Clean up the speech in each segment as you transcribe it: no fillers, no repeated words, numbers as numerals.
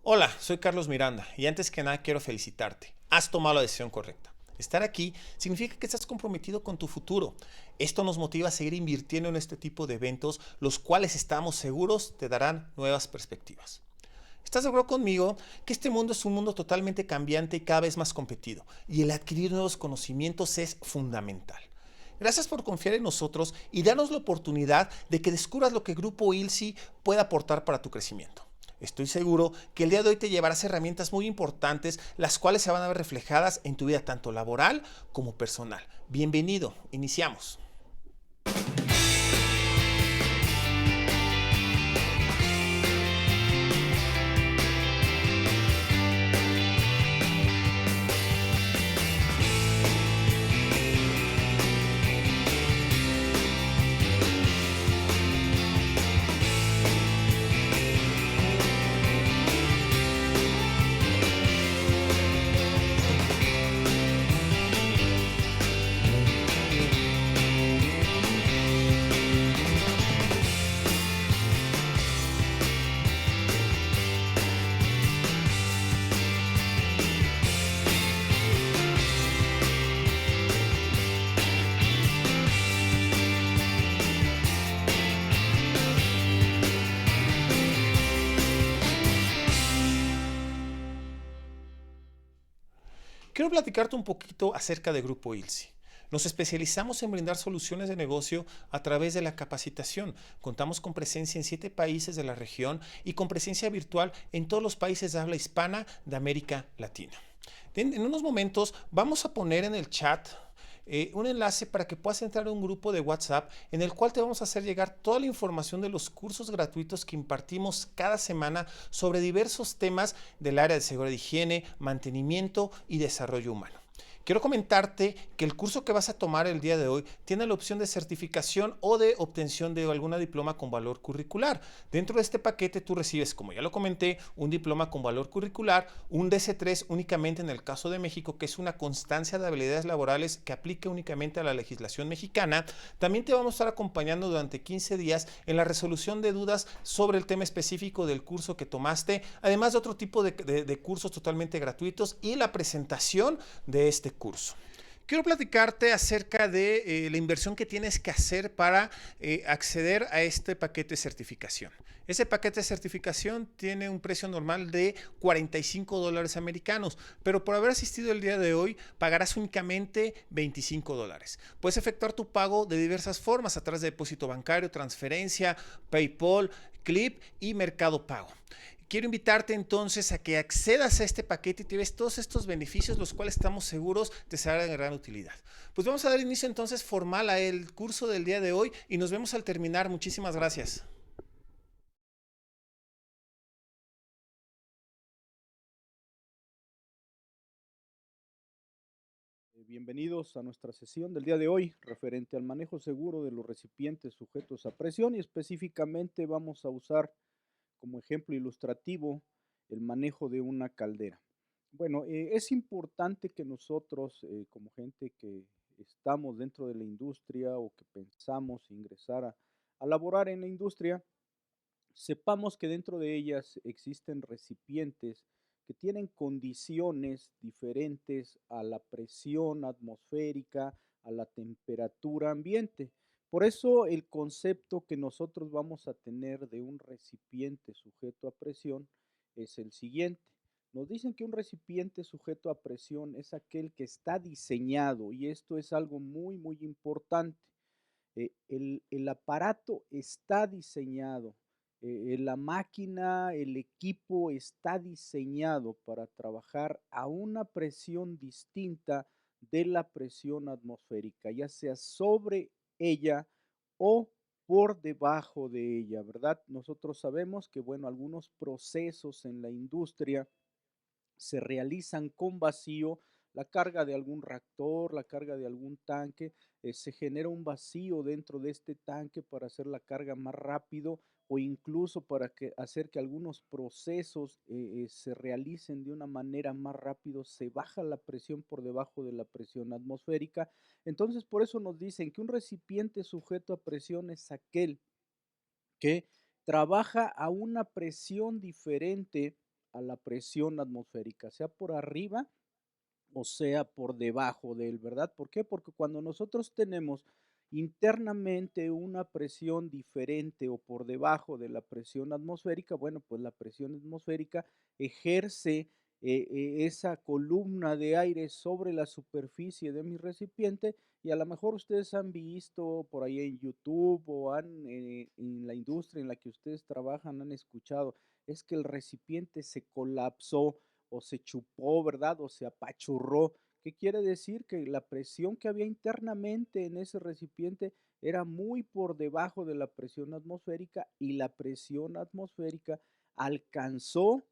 Hola, soy Carlos Miranda y antes que nada quiero felicitarte. Has tomado la decisión correcta. Estar aquí significa que estás comprometido con tu futuro. Esto nos motiva a seguir invirtiendo en este tipo de eventos, los cuales estamos seguros te darán nuevas perspectivas. ¿Estás de acuerdo conmigo que este mundo es un mundo totalmente cambiante y cada vez más competido? Y el adquirir nuevos conocimientos es fundamental. Gracias por confiar en nosotros y darnos la oportunidad de que descubras lo que Grupo ILSI puede aportar para tu crecimiento. Estoy seguro que el día de hoy te llevarás herramientas muy importantes, las cuales se van a ver reflejadas en tu vida tanto laboral como personal. Bienvenido, iniciamos. Quiero platicarte un poquito acerca de Grupo ILSI. Nos especializamos en brindar soluciones de negocio a través de la capacitación. Contamos con presencia en 7 países de la región y con presencia virtual en todos los países de habla hispana de América Latina. En unos momentos vamos a poner en el chat un enlace para que puedas entrar a un grupo de WhatsApp en el cual te vamos a hacer llegar toda la información de los cursos gratuitos que impartimos cada semana sobre diversos temas del área de seguridad de higiene, mantenimiento y desarrollo humano. Quiero comentarte que el curso que vas a tomar el día de hoy tiene la opción de certificación o de obtención de alguna diploma con valor curricular. Dentro de este paquete tú recibes, como ya lo comenté, un diploma con valor curricular, un DC3 únicamente en el caso de México, que es una constancia de habilidades laborales que aplica únicamente a la legislación mexicana. También te vamos a estar acompañando durante 15 días en la resolución de dudas sobre el tema específico del curso que tomaste, además de otro tipo de cursos totalmente gratuitos y la presentación de este curso. Quiero platicarte acerca de la inversión que tienes que hacer para acceder a este paquete de certificación. Ese paquete de certificación tiene un precio normal de $45 americanos, pero por haber asistido el día de hoy pagarás únicamente $25. Puedes efectuar tu pago de diversas formas, a través de depósito bancario, transferencia, PayPal, Clip y Mercado Pago. Quiero invitarte entonces a que accedas a este paquete y te ves todos estos beneficios, los cuales estamos seguros te serán de gran utilidad. Pues vamos a dar inicio entonces formal a el curso del día de hoy y nos vemos al terminar. Muchísimas gracias. Bienvenidos a nuestra sesión del día de hoy referente al manejo seguro de los recipientes sujetos a presión y específicamente vamos a usar como ejemplo ilustrativo el manejo de una caldera. Bueno, es importante que nosotros como gente que estamos dentro de la industria o que pensamos ingresar a laborar en la industria, sepamos que dentro de ellas existen recipientes que tienen condiciones diferentes a la presión atmosférica, a la temperatura ambiente. Por eso el concepto que nosotros vamos a tener de un recipiente sujeto a presión es el siguiente. Nos dicen que un recipiente sujeto a presión es aquel que está diseñado, y esto es algo muy, muy importante. El aparato está diseñado, la máquina, el equipo está diseñado para trabajar a una presión distinta de la presión atmosférica, ya sea sobre ella o por debajo de ella, ¿verdad? Nosotros sabemos que, bueno, algunos procesos en la industria se realizan con vacío, la carga de algún reactor, la carga de algún tanque, se genera un vacío dentro de este tanque para hacer la carga más rápido o incluso para hacer que algunos procesos se realicen de una manera más rápido, se baja la presión por debajo de la presión atmosférica. Entonces, por eso nos dicen que un recipiente sujeto a presión es aquel que trabaja a una presión diferente a la presión atmosférica, sea por arriba o sea por debajo de él, ¿verdad? ¿Por qué? Porque cuando nosotros tenemos internamente una presión diferente o por debajo de la presión atmosférica, bueno, pues la presión atmosférica ejerce esa columna de aire sobre la superficie de mi recipiente y a lo mejor ustedes han visto por ahí en YouTube o en la industria en la que ustedes trabajan, han escuchado, es que el recipiente se colapsó o se chupó, ¿verdad? O se apachurró. ¿Qué quiere decir? Que la presión que había internamente en ese recipiente era muy por debajo de la presión atmosférica y la presión atmosférica alcanzó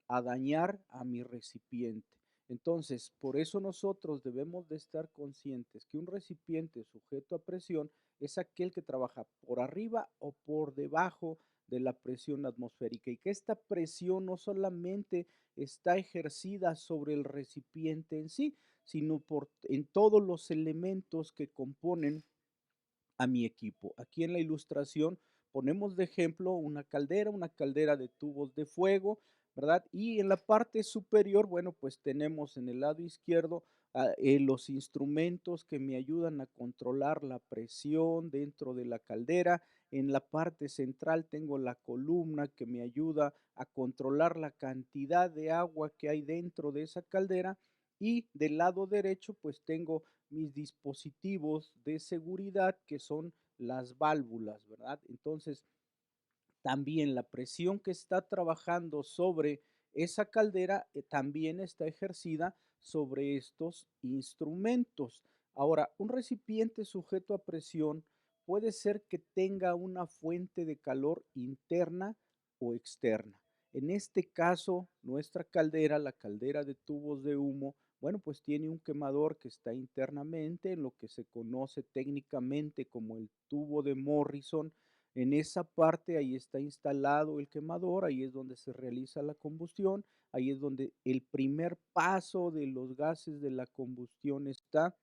a dañar a mi recipiente. Entonces, por eso nosotros debemos de estar conscientes que un recipiente sujeto a presión es aquel que trabaja por arriba o por debajo de la presión atmosférica y que esta presión no solamente está ejercida sobre el recipiente en sí, sino en todos los elementos que componen a mi equipo. Aquí en la ilustración ponemos de ejemplo una caldera de tubos de fuego, ¿verdad? Y en la parte superior, bueno, pues tenemos en el lado izquierdo los instrumentos que me ayudan a controlar la presión dentro de la caldera. En la parte central tengo la columna que me ayuda a controlar la cantidad de agua que hay dentro de esa caldera. Y del lado derecho, pues tengo mis dispositivos de seguridad que son las válvulas, ¿verdad? Entonces, también la presión que está trabajando sobre esa caldera también está ejercida sobre estos instrumentos. Ahora, un recipiente sujeto a presión puede ser que tenga una fuente de calor interna o externa. En este caso, nuestra caldera, la caldera de tubos de humo, bueno, pues tiene un quemador que está internamente en lo que se conoce técnicamente como el tubo de Morrison. En esa parte, ahí está instalado el quemador, ahí es donde se realiza la combustión, ahí es donde el primer paso de los gases de la combustión está.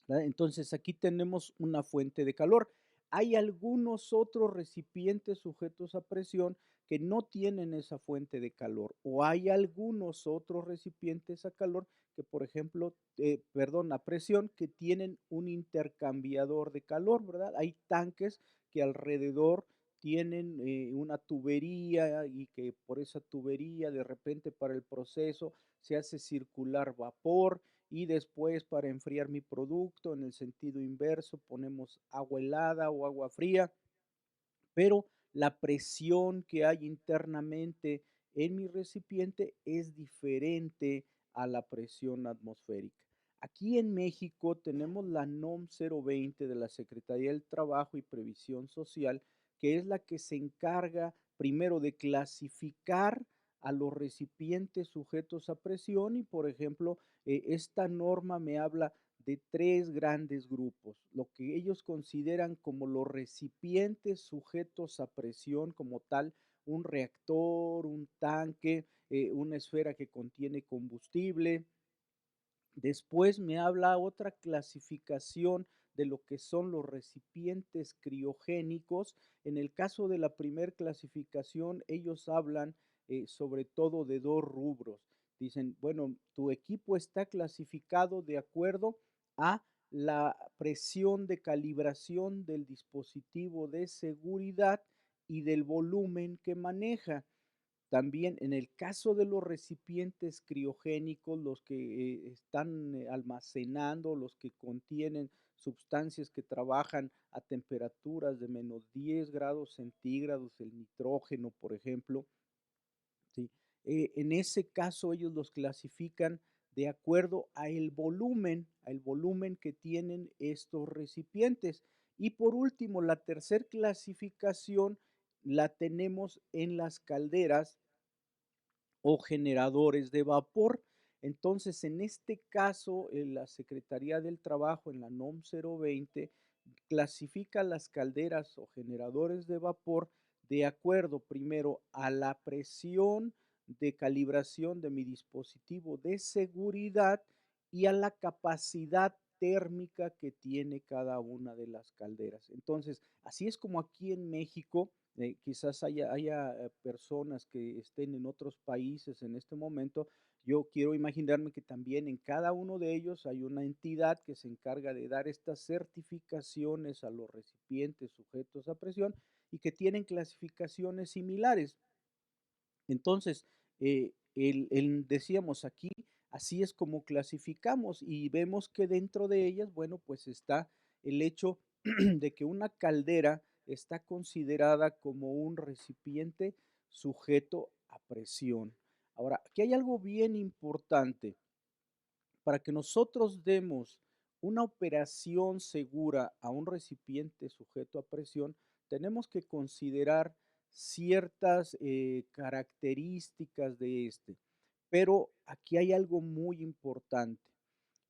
¿Verdad? Entonces, aquí tenemos una fuente de calor. Hay algunos otros recipientes sujetos a presión que no tienen esa fuente de calor, o hay algunos otros recipientes a calor que, por ejemplo, perdón, a presión, que tienen un intercambiador de calor, ¿verdad? Hay tanques que alrededor tienen una tubería y que por esa tubería de repente para el proceso se hace circular vapor y después para enfriar mi producto en el sentido inverso ponemos agua helada o agua fría, pero la presión que hay internamente en mi recipiente es diferente a la presión atmosférica. Aquí en México tenemos la NOM 020 de la Secretaría del Trabajo y Previsión Social, que es la que se encarga primero de clasificar a los recipientes sujetos a presión y, por ejemplo, esta norma me habla de tres grandes grupos, lo que ellos consideran como los recipientes sujetos a presión como tal, un reactor, un tanque, una esfera que contiene combustible. Después me habla otra clasificación de lo que son los recipientes criogénicos. En el caso de la primer clasificación, ellos hablan sobre todo de dos rubros. Dicen, bueno, tu equipo está clasificado de acuerdo a la presión de calibración del dispositivo de seguridad y del volumen que maneja. También en el caso de los recipientes criogénicos, los que están almacenando, los que contienen sustancias que trabajan a temperaturas de -10 grados centígrados, el nitrógeno, por ejemplo, ¿sí? En ese caso ellos los clasifican de acuerdo a el volumen que tienen estos recipientes. Y por último, la tercer clasificación la tenemos en las calderas o generadores de vapor. Entonces, en este caso, la Secretaría del Trabajo en la NOM 020 clasifica las calderas o generadores de vapor de acuerdo primero a la presión de calibración de mi dispositivo de seguridad y a la capacidad térmica que tiene cada una de las calderas. Entonces, así es como aquí en México, quizás haya personas que estén en otros países en este momento. Yo quiero imaginarme que también en cada uno de ellos hay una entidad que se encarga de dar estas certificaciones a los recipientes sujetos a presión y que tienen clasificaciones similares. Entonces, decíamos aquí, así es como clasificamos y vemos que dentro de ellas, bueno, pues está el hecho de que una caldera está considerada como un recipiente sujeto a presión. Ahora, aquí hay algo bien importante. Para que nosotros demos una operación segura a un recipiente sujeto a presión, tenemos que considerar ciertas características de este. Pero aquí hay algo muy importante.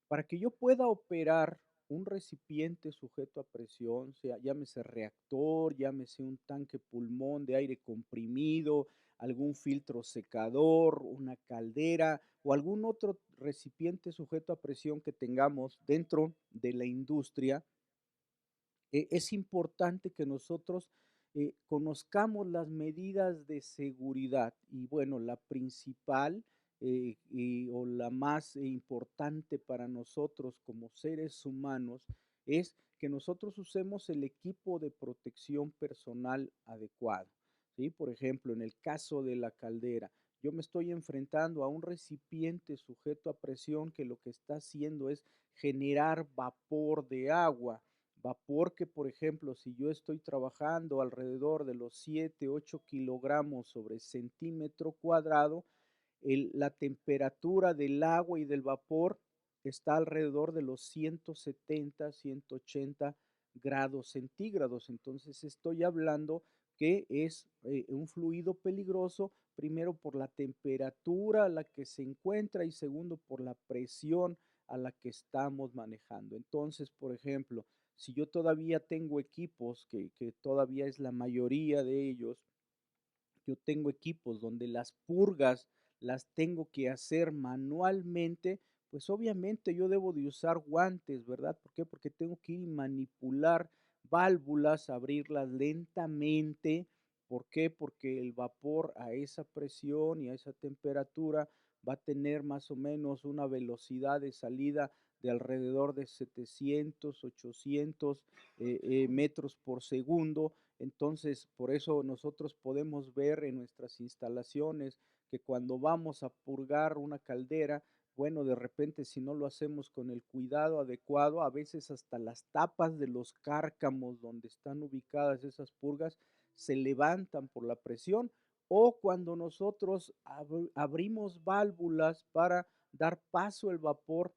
Para que yo pueda operar un recipiente sujeto a presión, sea llámese reactor, llámese un tanque pulmón de aire comprimido, algún filtro secador, una caldera o algún otro recipiente sujeto a presión que tengamos dentro de la industria, es importante que nosotros conozcamos las medidas de seguridad y bueno, la principal o la más importante para nosotros como seres humanos es que nosotros usemos el equipo de protección personal adecuado. ¿Sí? Por ejemplo, en el caso de la caldera, yo me estoy enfrentando a un recipiente sujeto a presión que lo que está haciendo es generar vapor de agua. Vapor que, por ejemplo, si yo estoy trabajando alrededor de los 7, 8 kilogramos sobre centímetro cuadrado, la temperatura del agua y del vapor está alrededor de los 170, 180 grados centígrados. Entonces estoy hablando que es un fluido peligroso, primero por la temperatura a la que se encuentra y segundo por la presión a la que estamos manejando. Entonces, por ejemplo, si yo todavía tengo equipos, que todavía es la mayoría de ellos, yo tengo equipos donde las purgas las tengo que hacer manualmente, pues obviamente yo debo de usar guantes, ¿verdad? ¿Por qué? Porque tengo que ir y manipular válvulas, abrirlas lentamente. ¿Por qué? Porque el vapor a esa presión y a esa temperatura va a tener más o menos una velocidad de salida de alrededor de 700, 800 metros por segundo. Entonces, por eso nosotros podemos ver en nuestras instalaciones que cuando vamos a purgar una caldera, bueno, de repente si no lo hacemos con el cuidado adecuado, a veces hasta las tapas de los cárcamos donde están ubicadas esas purgas se levantan por la presión o cuando nosotros abrimos válvulas para dar paso al vapor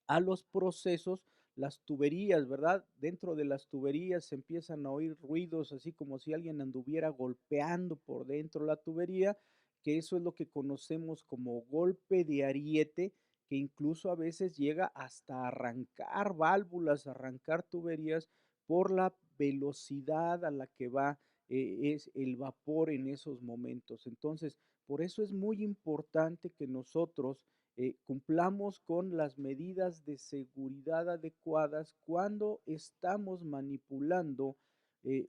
a los procesos, las tuberías, ¿verdad? Dentro de las tuberías se empiezan a oír ruidos, así como si alguien anduviera golpeando por dentro la tubería, que eso es lo que conocemos como golpe de ariete, que incluso a veces llega hasta arrancar válvulas, arrancar tuberías por la velocidad a la que va es el vapor en esos momentos. Entonces, por eso es muy importante que nosotros cumplamos con las medidas de seguridad adecuadas cuando estamos manipulando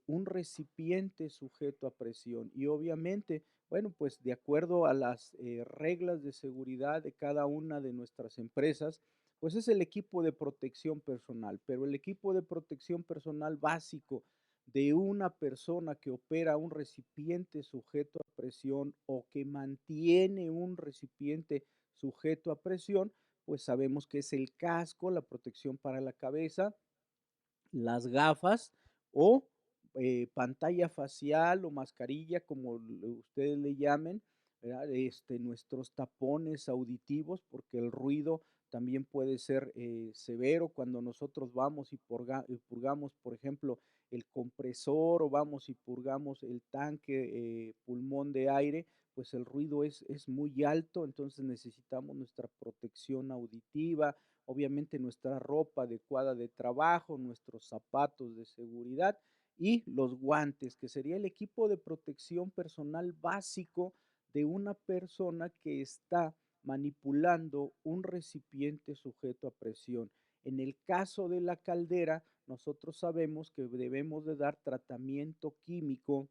un recipiente sujeto a presión. Y obviamente, bueno, pues de acuerdo a las reglas de seguridad de cada una de nuestras empresas, pues es el equipo de protección personal, pero el equipo de protección personal básico de una persona que opera un recipiente sujeto a presión o que mantiene un recipiente sujeto a presión, pues sabemos que es el casco, la protección para la cabeza, las gafas o pantalla facial o mascarilla, como ustedes le llamen, ¿verdad? Nuestros tapones auditivos, porque el ruido también puede ser severo cuando nosotros vamos y purgamos, por ejemplo, el compresor o vamos y purgamos el tanque pulmón de aire, pues el ruido es muy alto, entonces necesitamos nuestra protección auditiva, obviamente nuestra ropa adecuada de trabajo, nuestros zapatos de seguridad y los guantes, que sería el equipo de protección personal básico de una persona que está manipulando un recipiente sujeto a presión. En el caso de la caldera, nosotros sabemos que debemos de dar tratamiento químico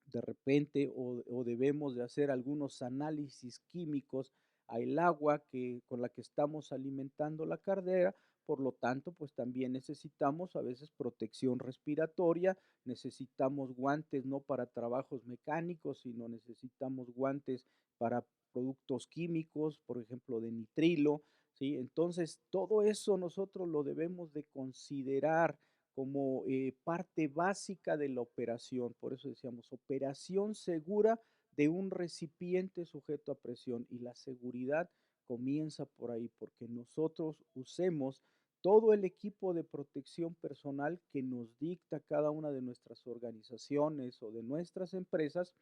de repente o debemos de hacer algunos análisis químicos al agua con la que estamos alimentando la caldera. Por lo tanto, pues también necesitamos a veces protección respiratoria, necesitamos guantes no para trabajos mecánicos, sino necesitamos guantes para productos químicos, por ejemplo, de nitrilo, ¿sí? Entonces, todo eso nosotros lo debemos de considerar como parte básica de la operación. Por eso decíamos, operación segura de un recipiente sujeto a presión. Y la seguridad comienza por ahí, porque nosotros usemos todo el equipo de protección personal que nos dicta cada una de nuestras organizaciones o de nuestras empresas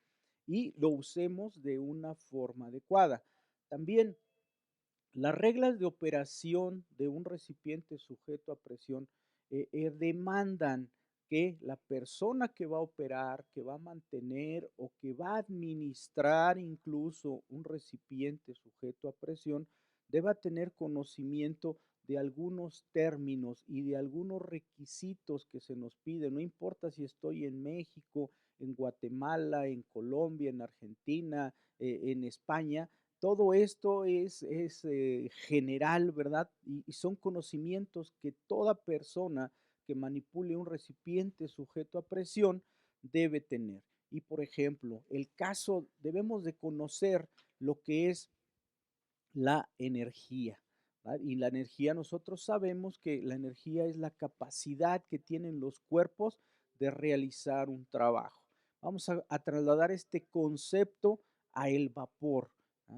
y lo usemos de una forma adecuada. También las reglas de operación de un recipiente sujeto a presión demandan que la persona que va a operar, que va a mantener o que va a administrar incluso un recipiente sujeto a presión, deba tener conocimiento de algunos términos y de algunos requisitos que se nos piden. No importa si estoy en México, en Guatemala, en Colombia, en Argentina, en España, todo esto es general, ¿verdad? Y son conocimientos que toda persona que manipule un recipiente sujeto a presión debe tener. Y por ejemplo, el caso, debemos de conocer lo que es la energía, ¿verdad? Y la energía, nosotros sabemos que la energía es la capacidad que tienen los cuerpos de realizar un trabajo. Vamos a trasladar este concepto a el vapor.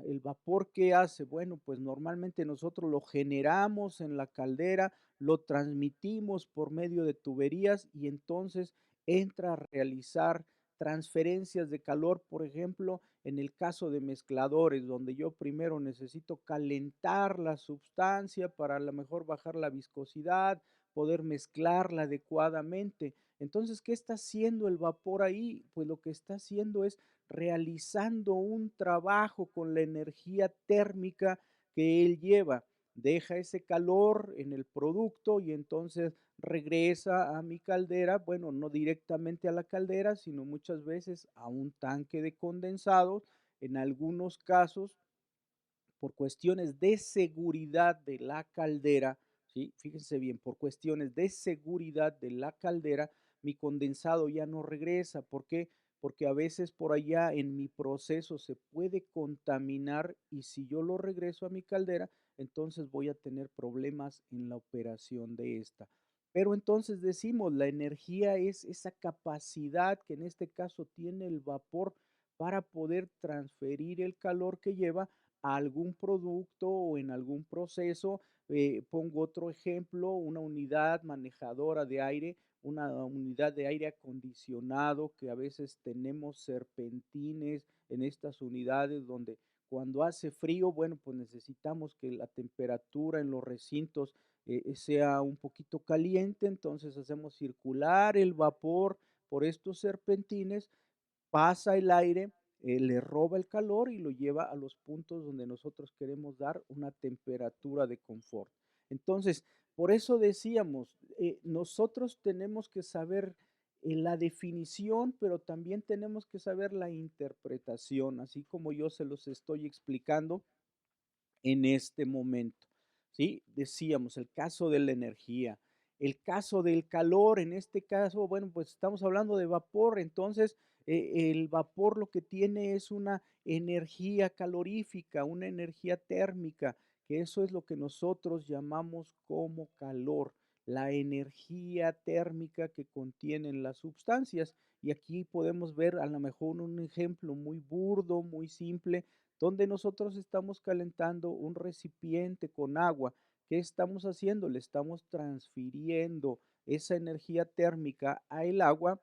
¿El vapor qué hace? Bueno, pues normalmente nosotros lo generamos en la caldera, lo transmitimos por medio de tuberías y entonces entra a realizar transferencias de calor, por ejemplo, en el caso de mezcladores, donde yo primero necesito calentar la sustancia para a lo mejor bajar la viscosidad, poder mezclarla adecuadamente. Entonces, ¿qué está haciendo el vapor ahí? Pues lo que está haciendo es realizando un trabajo con la energía térmica que él lleva. Deja ese calor en el producto y entonces regresa a mi caldera, bueno, no directamente a la caldera, sino muchas veces a un tanque de condensado. En algunos casos, por cuestiones de seguridad de la caldera, ¿sí? Fíjense bien, por cuestiones de seguridad de la caldera, mi condensado ya no regresa. ¿Por qué? Porque a veces por allá en mi proceso se puede contaminar y si yo lo regreso a mi caldera, entonces voy a tener problemas en la operación de esta. Pero entonces decimos, la energía es esa capacidad que en este caso tiene el vapor para poder transferir el calor que lleva a algún producto o en algún proceso. Pongo otro ejemplo, una unidad manejadora de aire, una unidad de aire acondicionado que a veces tenemos serpentines en estas unidades donde cuando hace frío, bueno, pues necesitamos que la temperatura en los recintos sea un poquito caliente, entonces hacemos circular el vapor por estos serpentines, pasa el aire, le roba el calor y lo lleva a los puntos donde nosotros queremos dar una temperatura de confort. Entonces, por eso decíamos, nosotros tenemos que saber la definición, pero también tenemos que saber la interpretación, así como yo se los estoy explicando en este momento, ¿sí? Decíamos, el caso de la energía, el caso del calor, en este caso, bueno, pues estamos hablando de vapor, entonces el vapor lo que tiene es una energía calorífica, una energía térmica, que eso es lo que nosotros llamamos como calor, la energía térmica que contienen las sustancias. Y aquí podemos ver a lo mejor un ejemplo muy burdo, muy simple, donde nosotros estamos calentando un recipiente con agua. ¿Qué estamos haciendo? Le estamos transfiriendo esa energía térmica al agua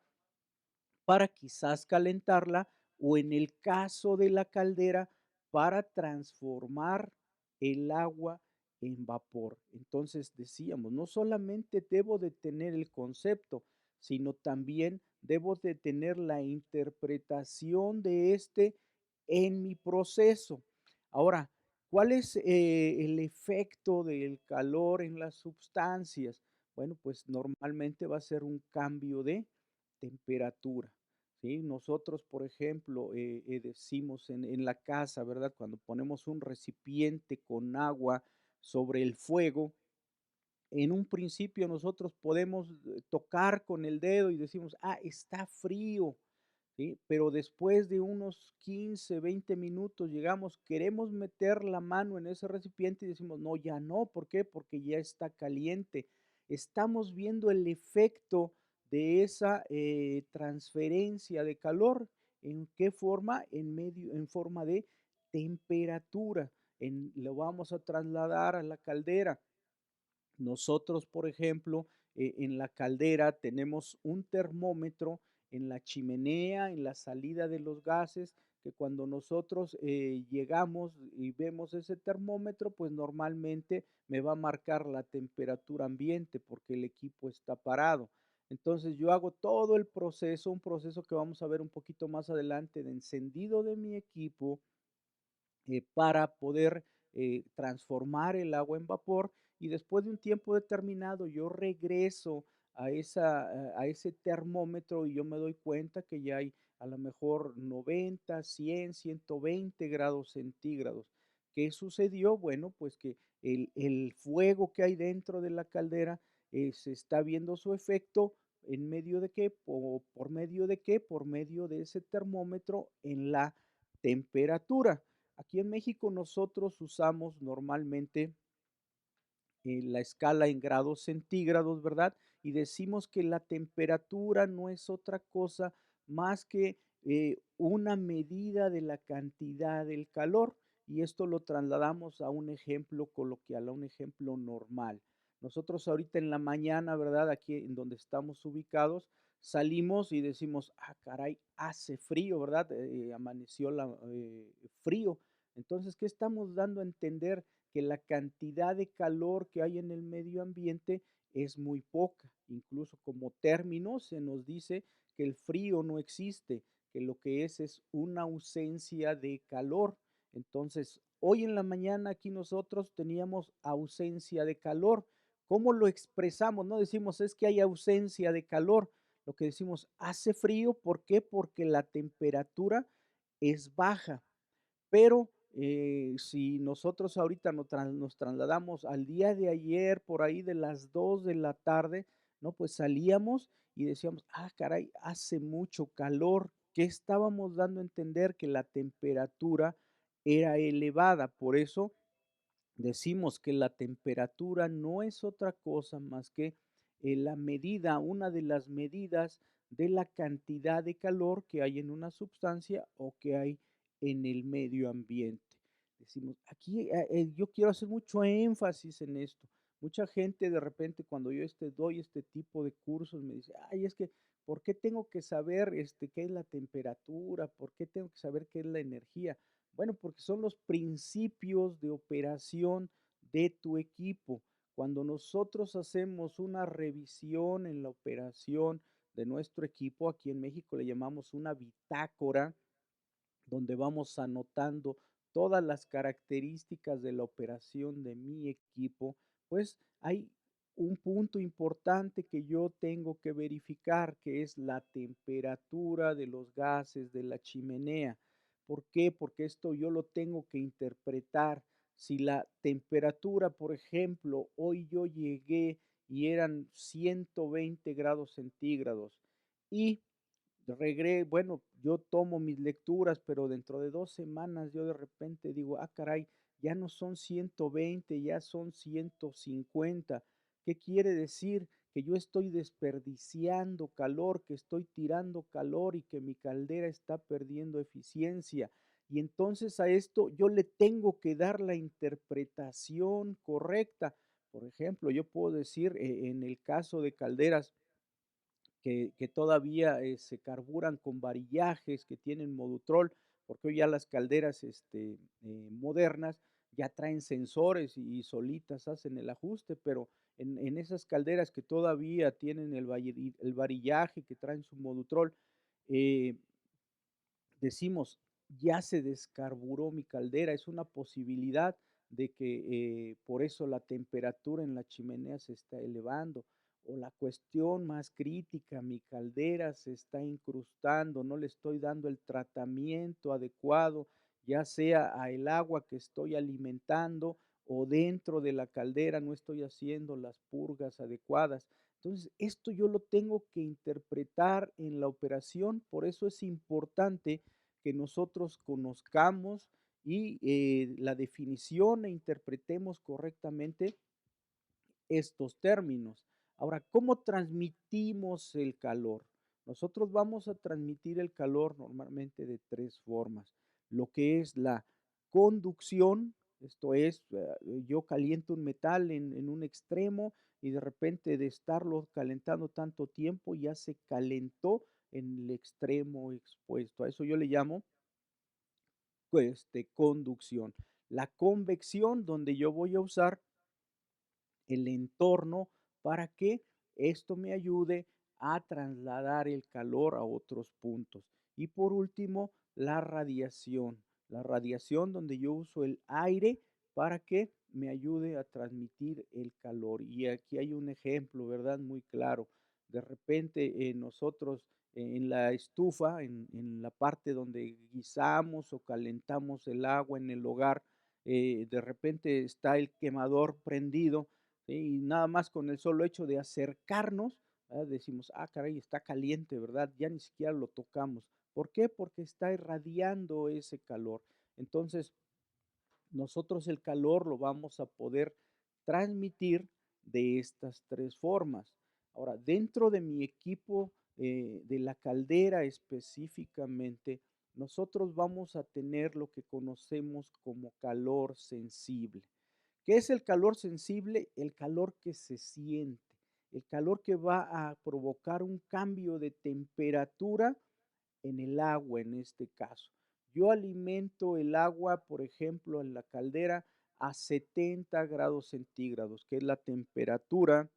para quizás calentarla o en el caso de la caldera para transformar el agua en vapor. Entonces decíamos, no solamente debo de tener el concepto, sino también debo de tener la interpretación de este en mi proceso. Ahora, ¿Cuál es, el efecto del calor en las sustancias? Bueno, pues normalmente va a ser un cambio de temperatura, ¿sí? Nosotros, por ejemplo, decimos en la casa, ¿verdad? Cuando ponemos un recipiente con agua sobre el fuego, en un principio nosotros podemos tocar con el dedo y decimos: "Ah, está frío", ¿sí? Pero después de unos 15, 20 minutos llegamos, queremos meter la mano en ese recipiente y decimos: "No, ya no", ¿por qué? Porque ya está caliente. Estamos viendo el efecto de esa, transferencia de calor, ¿en qué forma? En forma de temperatura, lo vamos a trasladar a la caldera. Nosotros, por ejemplo, en la caldera tenemos un termómetro en la chimenea, en la salida de los gases, que cuando nosotros llegamos y vemos ese termómetro, pues normalmente me va a marcar la temperatura ambiente porque el equipo está parado. Entonces yo hago todo el proceso, un proceso que vamos a ver un poquito más adelante de encendido de mi equipo, para poder transformar el agua en vapor, y después de un tiempo determinado yo regreso a ese termómetro y yo me doy cuenta que ya hay a lo mejor 90, 100, 120 grados centígrados. ¿Qué sucedió? Bueno, pues que el fuego que hay dentro de la caldera se está viendo su efecto en medio de qué, por medio de qué, por medio de ese termómetro en la temperatura. Aquí en México nosotros usamos normalmente la escala en grados centígrados, ¿verdad? Y decimos que la temperatura no es otra cosa más que una medida de la cantidad del calor, y esto lo trasladamos a un ejemplo coloquial, a un ejemplo normal. Nosotros ahorita en la mañana, ¿verdad? Aquí en donde estamos ubicados, salimos y decimos, ah, caray, hace frío, ¿verdad? Amaneció frío. Entonces, ¿qué estamos dando a entender? Que la cantidad de calor que hay en el medio ambiente es muy poca. Incluso como término se nos dice que el frío no existe, que lo que es una ausencia de calor. Entonces, hoy en la mañana aquí nosotros teníamos ausencia de calor. ¿Cómo lo expresamos? No decimos es que hay ausencia de calor. Lo que decimos hace frío, ¿por qué? Porque la temperatura es baja. Pero, si nosotros ahorita nos trasladamos al día de ayer, por ahí de las 2 de la tarde, ¿no? Pues salíamos y decíamos: "Ah, caray, hace mucho calor". ¿Qué estábamos dando a entender? Que la temperatura era elevada. Por eso decimos que la temperatura no es otra cosa más que, la medida, una de las medidas de la cantidad de calor que hay en una substancia o que hay en el medio ambiente. Decimos, aquí, yo quiero hacer mucho énfasis en esto. Mucha gente de repente cuando yo doy este tipo de cursos me dice: "Ay, es que, ¿por qué tengo que saber, qué es la temperatura? ¿Por qué tengo que saber qué es la energía?". Bueno, porque son los principios de operación de tu equipo. Cuando nosotros hacemos una revisión en la operación de nuestro equipo, aquí en México le llamamos una bitácora, donde vamos anotando todas las características de la operación de mi equipo, pues hay un punto importante que yo tengo que verificar, que es la temperatura de los gases de la chimenea. ¿Por qué? Porque esto yo lo tengo que interpretar. Si la temperatura, por ejemplo, hoy yo llegué y eran 120 grados centígrados y bueno, yo tomo mis lecturas, pero dentro de 2 semanas yo de repente digo: "Ah, caray, ya no son 120, ya son 150". ¿Qué quiere decir? Que yo estoy desperdiciando calor, que estoy tirando calor y que mi caldera está perdiendo eficiencia. Y entonces a esto yo le tengo que dar la interpretación correcta. Por ejemplo, yo puedo decir, en el caso de calderas que todavía, se carburan con varillajes, que tienen Modutrol, porque hoy ya las calderas, modernas ya traen sensores y solitas hacen el ajuste, pero en esas calderas que todavía tienen el varillaje, que traen su Modutrol, eh, decimos: "Ya se descarburó mi caldera", es una posibilidad de que por eso la temperatura en la chimenea se está elevando. O la cuestión más crítica, mi caldera se está incrustando, no le estoy dando el tratamiento adecuado, ya sea a el agua que estoy alimentando o dentro de la caldera no estoy haciendo las purgas adecuadas. Entonces, esto yo lo tengo que interpretar en la operación, por eso es importante que nosotros conozcamos y la definición e interpretemos correctamente estos términos. Ahora, ¿cómo transmitimos el calor? Nosotros vamos a transmitir el calor normalmente de tres formas. Lo que es la conducción, esto es, yo caliento un metal en un extremo y de repente de estarlo calentando tanto tiempo ya se calentó en el extremo expuesto. A eso yo le llamo conducción. La convección, donde yo voy a usar el entorno para que esto me ayude a trasladar el calor a otros puntos. Y por último, la radiación. La radiación donde yo uso el aire para que me ayude a transmitir el calor. Y aquí hay un ejemplo, ¿verdad? Muy claro. De repente nosotros en la estufa, en la parte donde guisamos o calentamos el agua en el hogar, de repente está el quemador prendido. Sí, y nada más con el solo hecho de acercarnos, decimos, ah, caray, está caliente, ¿verdad? Ya ni siquiera lo tocamos. ¿Por qué? Porque está irradiando ese calor. Entonces, nosotros el calor lo vamos a poder transmitir de estas tres formas. Ahora, dentro de mi equipo de la caldera específicamente, nosotros vamos a tener lo que conocemos como calor sensible. ¿Qué es el calor sensible? El calor que se siente, el calor que va a provocar un cambio de temperatura en el agua en este caso. Yo alimento el agua, por ejemplo, en la caldera a 70 grados centígrados, que es la temperatura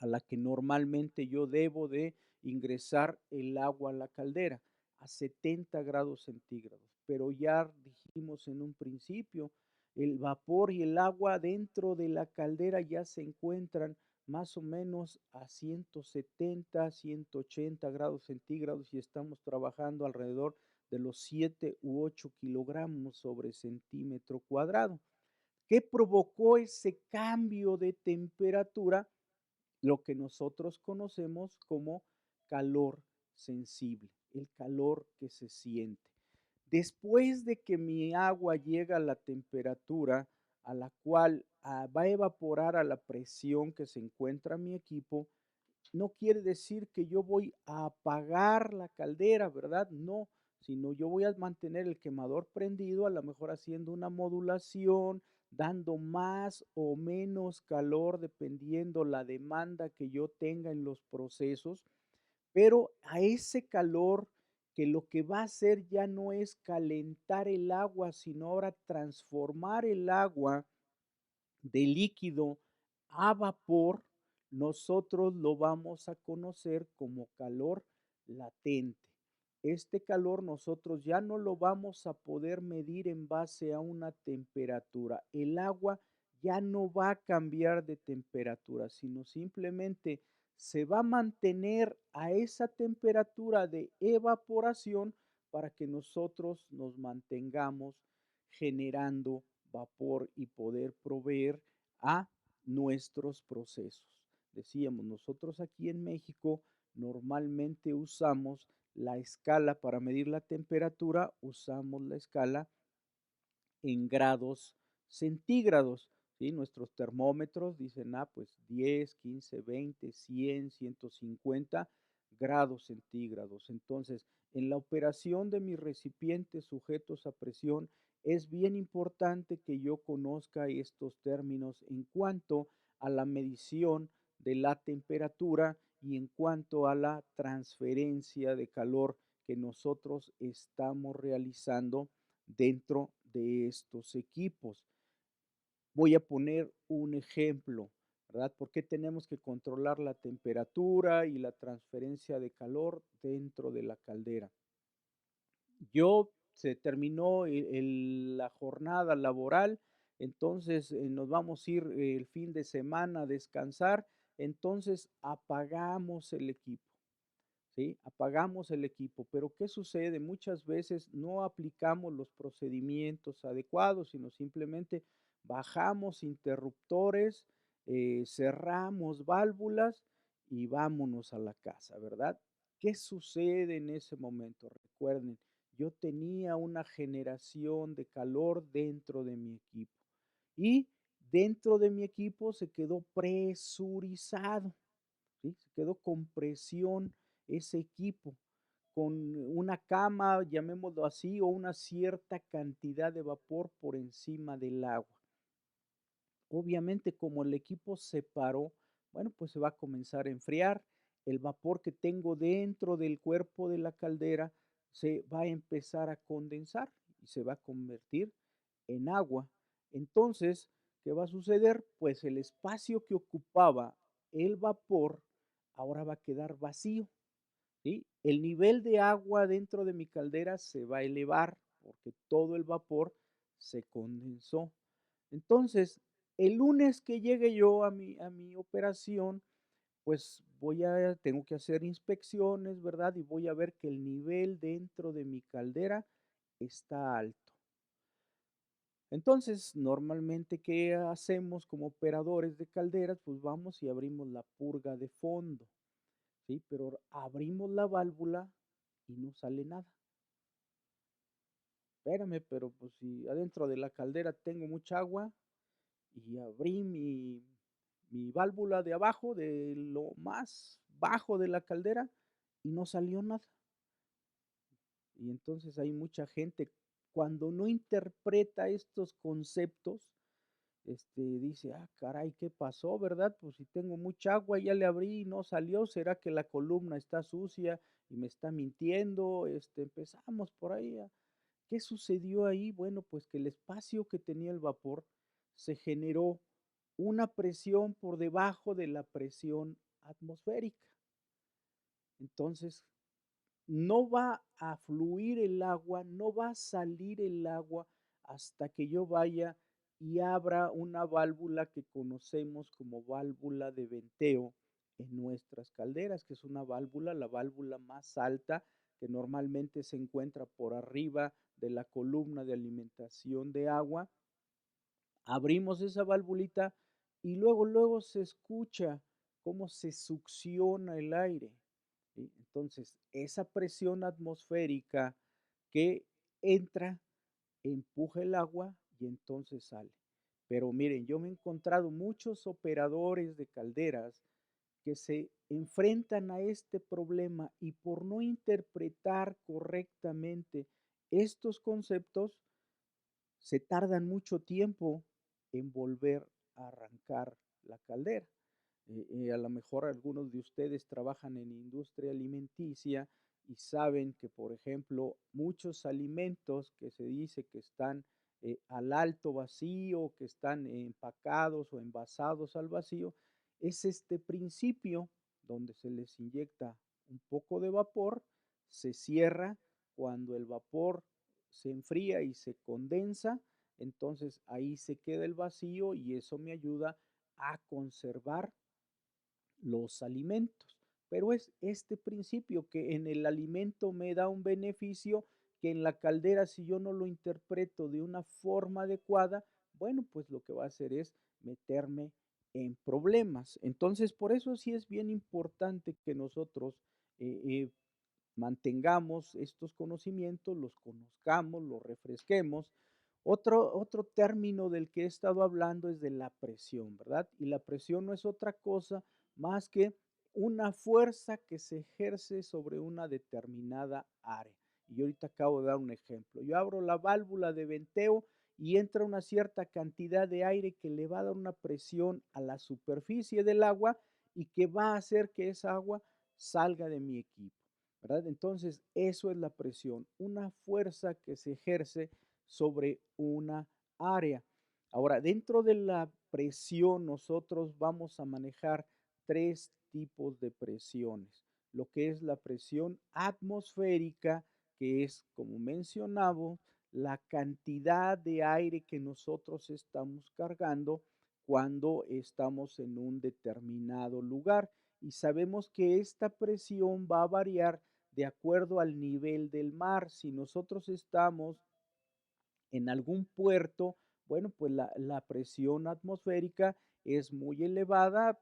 a la que normalmente yo debo de ingresar el agua a la caldera, a 70 grados centígrados. Pero ya dijimos en un principio, el vapor y el agua dentro de la caldera ya se encuentran más o menos a 170, 180 grados centígrados y estamos trabajando alrededor de los 7 u 8 kilogramos sobre centímetro cuadrado. ¿Qué provocó ese cambio de temperatura? Lo que nosotros conocemos como calor sensible, el calor que se siente. Después de que mi agua llega a la temperatura a la cual va a evaporar a la presión que se encuentra mi equipo, no quiere decir que yo voy a apagar la caldera, ¿verdad? No, sino yo voy a mantener el quemador prendido, a lo mejor haciendo una modulación, dando más o menos calor dependiendo la demanda que yo tenga en los procesos, pero a ese calor que lo que va a hacer ya no es calentar el agua, sino ahora transformar el agua de líquido a vapor, nosotros lo vamos a conocer como calor latente. Este calor nosotros ya no lo vamos a poder medir en base a una temperatura. El agua ya no va a cambiar de temperatura, sino simplemente se va a mantener a esa temperatura de evaporación para que nosotros nos mantengamos generando vapor y poder proveer a nuestros procesos. Decíamos, nosotros aquí en México normalmente usamos la escala para medir la temperatura, usamos la escala en grados centígrados, ¿sí? Nuestros termómetros dicen, pues 10, 15, 20, 100, 150 grados centígrados. Entonces, en la operación de mis recipientes sujetos a presión, es bien importante que yo conozca estos términos en cuanto a la medición de la temperatura y en cuanto a la transferencia de calor que nosotros estamos realizando dentro de estos equipos. Voy a poner un ejemplo, ¿verdad? ¿Por qué tenemos que controlar la temperatura y la transferencia de calor dentro de la caldera? Se terminó la jornada laboral, entonces nos vamos a ir el fin de semana a descansar, entonces apagamos el equipo. ¿Sí? Apagamos el equipo, pero ¿qué sucede? Muchas veces no aplicamos los procedimientos adecuados, sino simplemente bajamos interruptores, cerramos válvulas y vámonos a la casa, ¿verdad? ¿Qué sucede en ese momento? Recuerden, yo tenía una generación de calor dentro de mi equipo y dentro de mi equipo se quedó presurizado. ¿Sí? Se quedó con presión ese equipo, con una cama, llamémoslo así, o una cierta cantidad de vapor por encima del agua. Obviamente, como el equipo se paró, bueno, pues se va a comenzar a enfriar. El vapor que tengo dentro del cuerpo de la caldera se va a empezar a condensar y se va a convertir en agua. Entonces, ¿qué va a suceder? Pues el espacio que ocupaba el vapor ahora va a quedar vacío, ¿sí? El nivel de agua dentro de mi caldera se va a elevar porque todo el vapor se condensó. Entonces, el lunes que llegue yo a mi operación, pues tengo que hacer inspecciones, ¿verdad? Y voy a ver que el nivel dentro de mi caldera está alto. Entonces, normalmente, ¿qué hacemos como operadores de calderas? Pues vamos y abrimos la purga de fondo, ¿sí? Pero abrimos la válvula y no sale nada. Espérame, pero pues si adentro de la caldera tengo mucha agua y abrí mi válvula de abajo, de lo más bajo de la caldera, y no salió nada. Y entonces hay mucha gente, cuando no interpreta estos conceptos, dice: "Ah, caray, ¿qué pasó, verdad? Pues si tengo mucha agua, ya le abrí y no salió, ¿será que la columna está sucia y me está mintiendo?". Empezamos por ahí a ¿qué sucedió ahí? Bueno, pues que el espacio que tenía el vapor se generó una presión por debajo de la presión atmosférica. Entonces, no va a fluir el agua, no va a salir el agua hasta que yo vaya y abra una válvula que conocemos como válvula de venteo en nuestras calderas, que es una válvula, la válvula más alta que normalmente se encuentra por arriba de la columna de alimentación de agua. Abrimos esa valvulita y luego se escucha cómo se succiona el aire, ¿sí? Entonces, esa presión atmosférica que entra, empuja el agua y entonces sale. Pero miren, yo me he encontrado muchos operadores de calderas que se enfrentan a este problema y por no interpretar correctamente estos conceptos, se tardan mucho tiempo en volver a arrancar la caldera. A lo mejor algunos de ustedes trabajan en industria alimenticia y saben que, por ejemplo, muchos alimentos que se dice que están al alto vacío, que están empacados o envasados al vacío, es este principio donde se les inyecta un poco de vapor, se cierra, cuando el vapor se enfría y se condensa, entonces ahí se queda el vacío y eso me ayuda a conservar los alimentos. Pero es este principio que en el alimento me da un beneficio que en la caldera, si yo no lo interpreto de una forma adecuada, bueno, pues lo que va a hacer es meterme en problemas. Entonces, por eso sí es bien importante que nosotros mantengamos estos conocimientos, los conozcamos, los refresquemos. Otro término del que he estado hablando es de la presión, ¿verdad? Y la presión no es otra cosa más que una fuerza que se ejerce sobre una determinada área. Y yo ahorita acabo de dar un ejemplo. Yo abro la válvula de venteo y entra una cierta cantidad de aire que le va a dar una presión a la superficie del agua y que va a hacer que esa agua salga de mi equipo, ¿verdad? Entonces, eso es la presión, una fuerza que se ejerce sobre una área. Ahora, dentro de la presión, nosotros vamos a manejar tres tipos de presiones. Lo que es la presión atmosférica, que es, como mencionaba, la cantidad de aire que nosotros estamos cargando cuando estamos en un determinado lugar. Y sabemos que esta presión va a variar de acuerdo al nivel del mar. Si nosotros estamos en algún puerto, bueno, pues la presión atmosférica es muy elevada,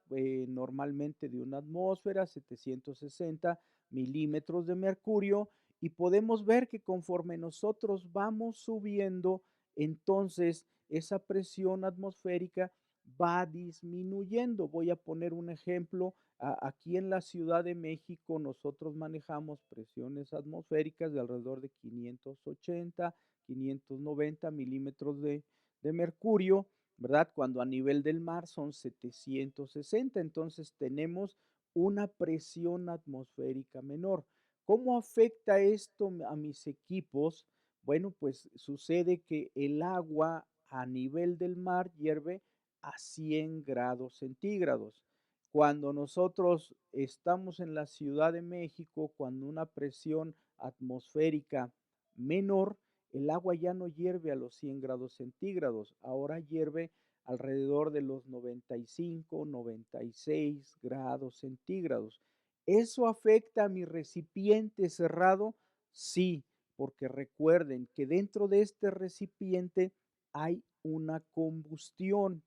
normalmente de una atmósfera, 760 milímetros de mercurio, y podemos ver que conforme nosotros vamos subiendo, entonces esa presión atmosférica va disminuyendo. Voy a poner un ejemplo. Aquí en la Ciudad de México nosotros manejamos presiones atmosféricas de alrededor de 580, 590 milímetros de mercurio, ¿verdad? Cuando a nivel del mar son 760, entonces tenemos una presión atmosférica menor. ¿Cómo afecta esto a mis equipos? Bueno, pues sucede que el agua a nivel del mar hierve a 100 grados centígrados. Cuando nosotros estamos en la Ciudad de México, cuando una presión atmosférica menor, el agua ya no hierve a los 100 grados centígrados, ahora hierve alrededor de los 95, 96 grados centígrados. ¿Eso afecta a mi recipiente cerrado? Sí, porque recuerden que dentro de este recipiente hay una combustión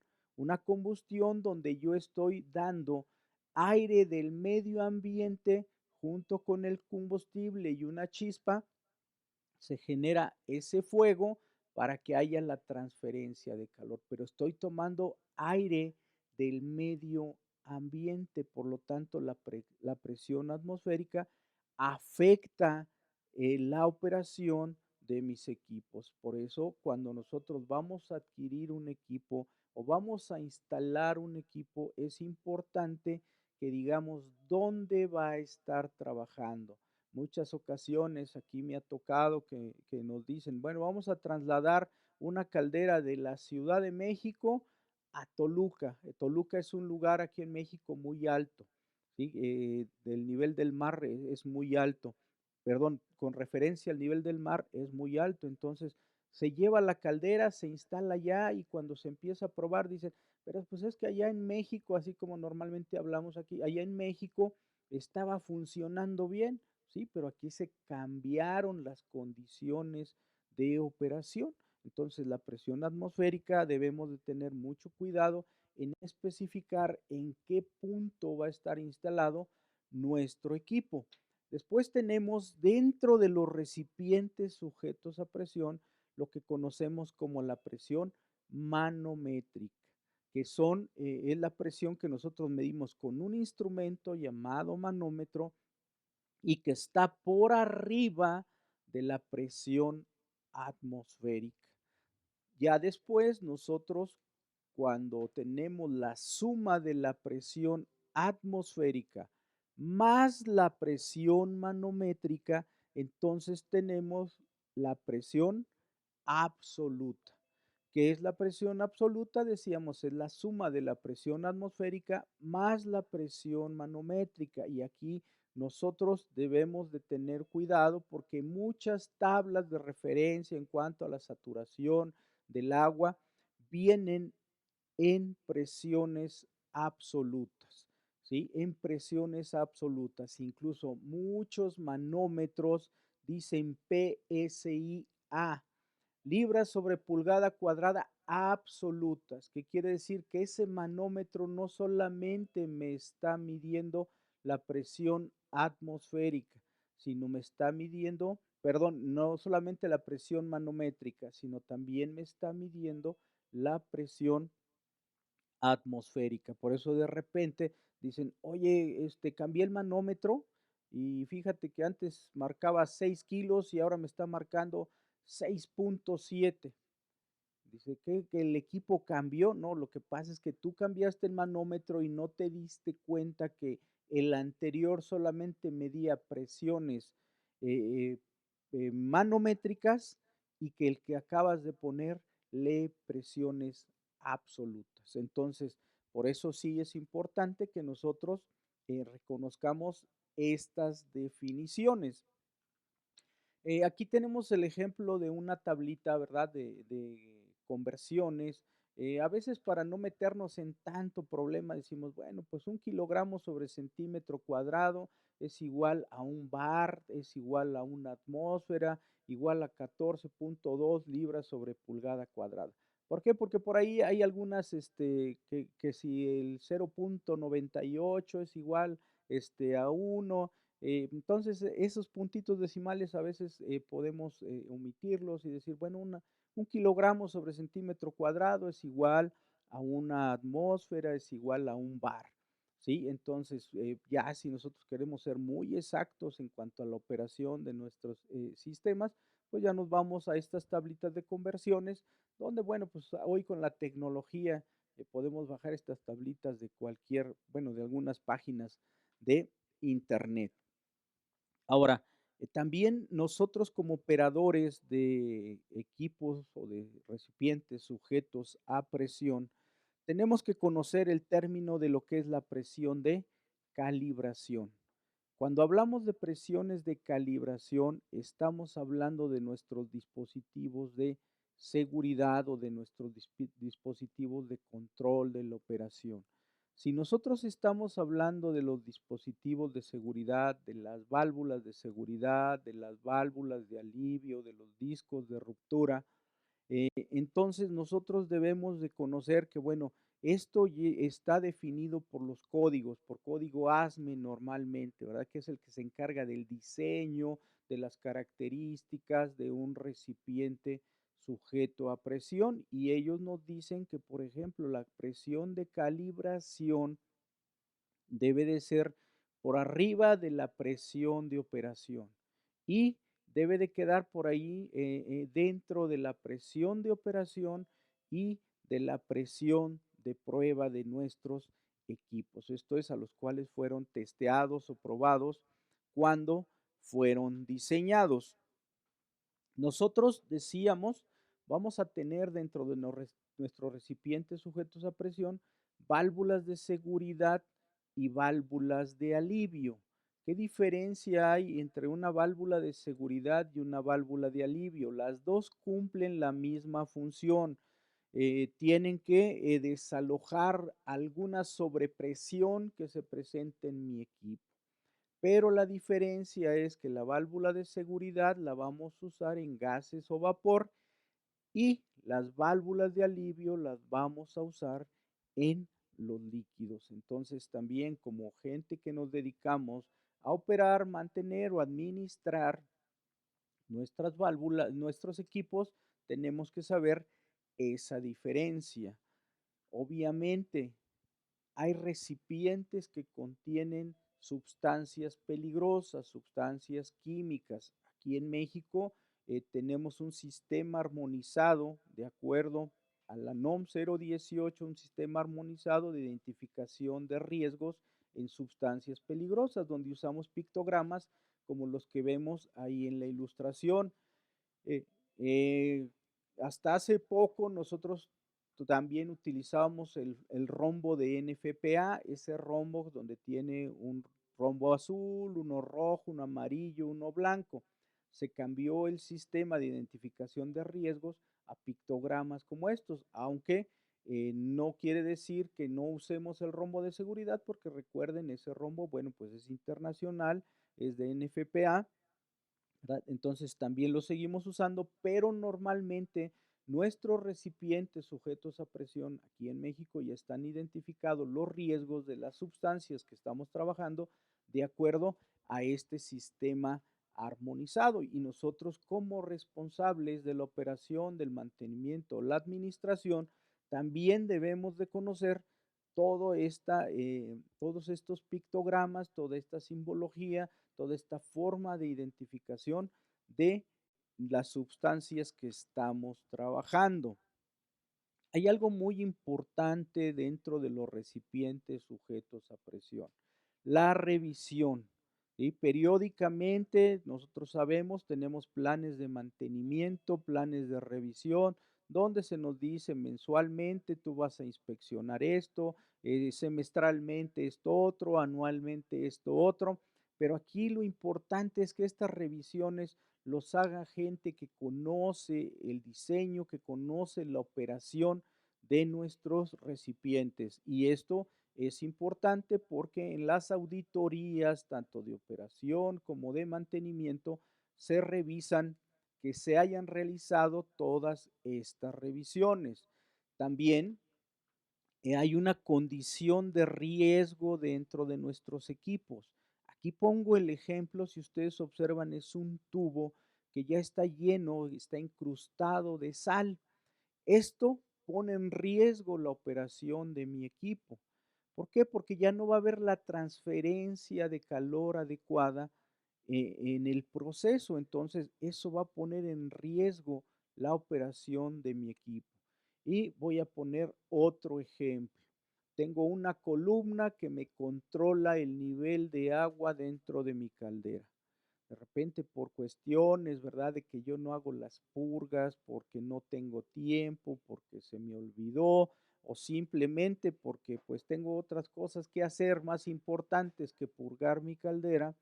donde yo estoy dando aire del medio ambiente junto con el combustible y una chispa, se genera ese fuego para que haya la transferencia de calor, pero estoy tomando aire del medio ambiente, por lo tanto la presión atmosférica afecta la operación de mis equipos. Por eso cuando nosotros vamos a adquirir un equipo o vamos a instalar un equipo, es importante que digamos dónde va a estar trabajando. Muchas ocasiones aquí me ha tocado que nos dicen, bueno, vamos a trasladar una caldera de la Ciudad de México a Toluca. Toluca es un lugar aquí en México muy alto, ¿sí? Del nivel del mar es muy alto. Perdón, con referencia al nivel del mar es muy alto. Entonces se lleva la caldera, se instala allá y cuando se empieza a probar dicen, pero pues es que allá en México, así como normalmente hablamos aquí, allá en México estaba funcionando bien. Sí, pero aquí se cambiaron las condiciones de operación. Entonces, la presión atmosférica debemos de tener mucho cuidado en especificar en qué punto va a estar instalado nuestro equipo. Después tenemos dentro de los recipientes sujetos a presión lo que conocemos como la presión manométrica, que es la presión que nosotros medimos con un instrumento llamado manómetro y que está por arriba de la presión atmosférica. Ya después nosotros, cuando tenemos la suma de la presión atmosférica más la presión manométrica, entonces tenemos la presión absoluta. ¿Qué es la presión absoluta? Decíamos, es la suma de la presión atmosférica más la presión manométrica. Y aquí nosotros debemos de tener cuidado porque muchas tablas de referencia en cuanto a la saturación del agua vienen en presiones absolutas, ¿sí? En presiones absolutas. Incluso muchos manómetros dicen PSI-A, libras sobre pulgada cuadrada absolutas, que quiere decir que ese manómetro no solamente me está midiendo la presión atmosférica, sino me está midiendo, perdón, no solamente la presión manométrica, sino también me está midiendo la presión atmosférica. Por eso de repente dicen, oye, cambié el manómetro y fíjate que antes marcaba 6 kilos y ahora me está marcando 6.7. Dice que el equipo cambió. No, lo que pasa es que tú cambiaste el manómetro y no te diste cuenta que el anterior solamente medía presiones eh, manométricas y que el que acabas de poner lee presiones absolutas. Entonces, por eso sí es importante que nosotros reconozcamos estas definiciones. Aquí tenemos el ejemplo de una tablita, ¿verdad? De conversiones. A veces para no meternos en tanto problema decimos, bueno, pues 1 kilogramo sobre centímetro cuadrado es igual a un bar, es igual a una atmósfera, igual a 14.2 libras sobre pulgada cuadrada. ¿Por qué? Porque por ahí hay algunas, que si el 0.98 es igual, a 1. Entonces, esos puntitos decimales a veces, podemos, omitirlos y decir, bueno, 1 kilogramo sobre centímetro cuadrado es igual a una atmósfera, es igual a un bar, ¿sí? Entonces, ya si nosotros queremos ser muy exactos en cuanto a la operación de nuestros, sistemas, pues ya nos vamos a estas tablitas de conversiones, donde, bueno, pues hoy con la tecnología, podemos bajar estas tablitas de cualquier, bueno, de algunas páginas de Internet. Ahora, también nosotros como operadores de equipos o de recipientes sujetos a presión, tenemos que conocer el término de lo que es la presión de calibración. Cuando hablamos de presiones de calibración, estamos hablando de nuestros dispositivos de seguridad o de nuestros dispositivos de control de la operación. Si nosotros estamos hablando de los dispositivos de seguridad, de las válvulas de seguridad, de las válvulas de alivio, de los discos de ruptura, entonces nosotros debemos de conocer que, bueno, esto está definido por los códigos, por código ASME normalmente, ¿verdad? Que es el que se encarga del diseño, de las características de un recipiente sujeto a presión. Y ellos nos dicen que, por ejemplo, la presión de calibración debe de ser por arriba de la presión de operación y debe de quedar por ahí dentro de la presión de operación y de la presión de prueba de nuestros equipos. Esto es a los cuales fueron testeados o probados cuando fueron diseñados. Nosotros decíamos, vamos a tener dentro de nuestros recipientes sujetos a presión válvulas de seguridad y válvulas de alivio. ¿Qué diferencia hay entre una válvula de seguridad y una válvula de alivio? Las dos cumplen la misma función. Tienen que desalojar alguna sobrepresión que se presente en mi equipo. Pero la diferencia es que la válvula de seguridad la vamos a usar en gases o vapor y las válvulas de alivio las vamos a usar en los líquidos. Entonces, también como gente que nos dedicamos a operar, mantener o administrar nuestras válvulas, nuestros equipos, tenemos que saber esa diferencia. Obviamente, hay recipientes que contienen sustancias peligrosas, sustancias químicas. Aquí en México tenemos un sistema armonizado de acuerdo a la NOM 018, un sistema armonizado de identificación de riesgos en sustancias peligrosas, donde usamos pictogramas como los que vemos ahí en la ilustración. Eh, eh, Hasta hace poco nosotros también utilizábamos el rombo de NFPA, ese rombo donde tiene un rombo azul, uno rojo, uno amarillo, uno blanco. Se cambió el sistema de identificación de riesgos a pictogramas como estos, aunque no quiere decir que no usemos el rombo de seguridad, porque recuerden, ese rombo, bueno, pues es internacional, es de NFPA, ¿verdad? Entonces también lo seguimos usando, pero normalmente nuestros recipientes sujetos a presión aquí en México ya están identificados los riesgos de las sustancias que estamos trabajando de acuerdo a este sistema armonizado y nosotros como responsables de la operación, del mantenimiento, la administración, también debemos de conocer todos estos pictogramas, toda esta simbología, toda esta forma de identificación de las sustancias que estamos trabajando. Hay algo muy importante dentro de los recipientes sujetos a presión, la revisión. Y periódicamente, nosotros sabemos, tenemos planes de mantenimiento, planes de revisión, donde se nos dice mensualmente tú vas a inspeccionar esto, semestralmente esto otro, anualmente esto otro. Pero aquí lo importante es que estas revisiones los haga gente que conoce el diseño, que conoce la operación de nuestros recipientes. Y esto es importante porque en las auditorías, tanto de operación como de mantenimiento, se revisan que se hayan realizado todas estas revisiones. También hay una condición de riesgo dentro de nuestros equipos. Aquí pongo el ejemplo, si ustedes observan, es un tubo que ya está lleno, está incrustado de sal. Esto pone en riesgo la operación de mi equipo. ¿Por qué? Porque ya no va a haber la transferencia de calor adecuada en el proceso. Entonces, eso va a poner en riesgo la operación de mi equipo. Y voy a poner otro ejemplo. Tengo una columna que me controla el nivel de agua dentro de mi caldera. De repente, por cuestiones, ¿verdad? De que yo no hago las purgas, porque no tengo tiempo, porque se me olvidó, o simplemente porque pues tengo otras cosas que hacer más importantes que purgar mi caldera,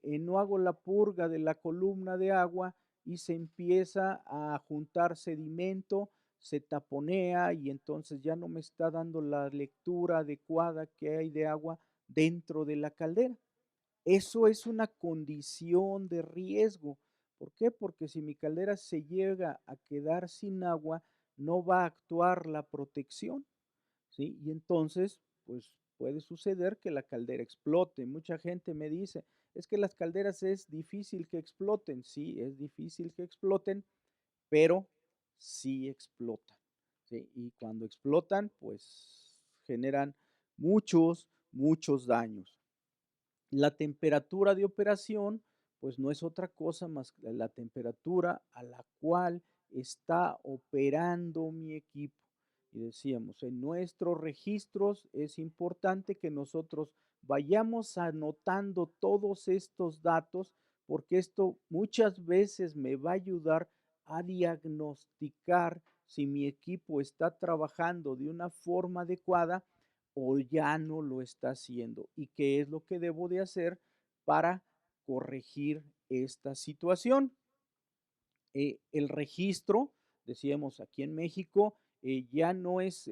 no hago la purga de la columna de agua y se empieza a juntar sedimento, se taponea y entonces ya no me está dando la lectura adecuada que hay de agua dentro de la caldera. Eso es una condición de riesgo. ¿Por qué? Porque si mi caldera se llega a quedar sin agua, no va a actuar la protección, ¿sí? Y entonces, pues puede suceder que la caldera explote. Mucha gente me dice, es que las calderas es difícil que exploten. Sí, es difícil que exploten, pero sí explotan, ¿sí? Y cuando explotan, pues generan muchos daños. La temperatura de operación, pues no es otra cosa más que la temperatura a la cual está operando mi equipo. Y decíamos, en nuestros registros es importante que nosotros vayamos anotando todos estos datos porque esto muchas veces me va a ayudar a diagnosticar si mi equipo está trabajando de una forma adecuada o ya no lo está haciendo y qué es lo que debo de hacer para corregir esta situación. El registro, decíamos aquí en México, ya no es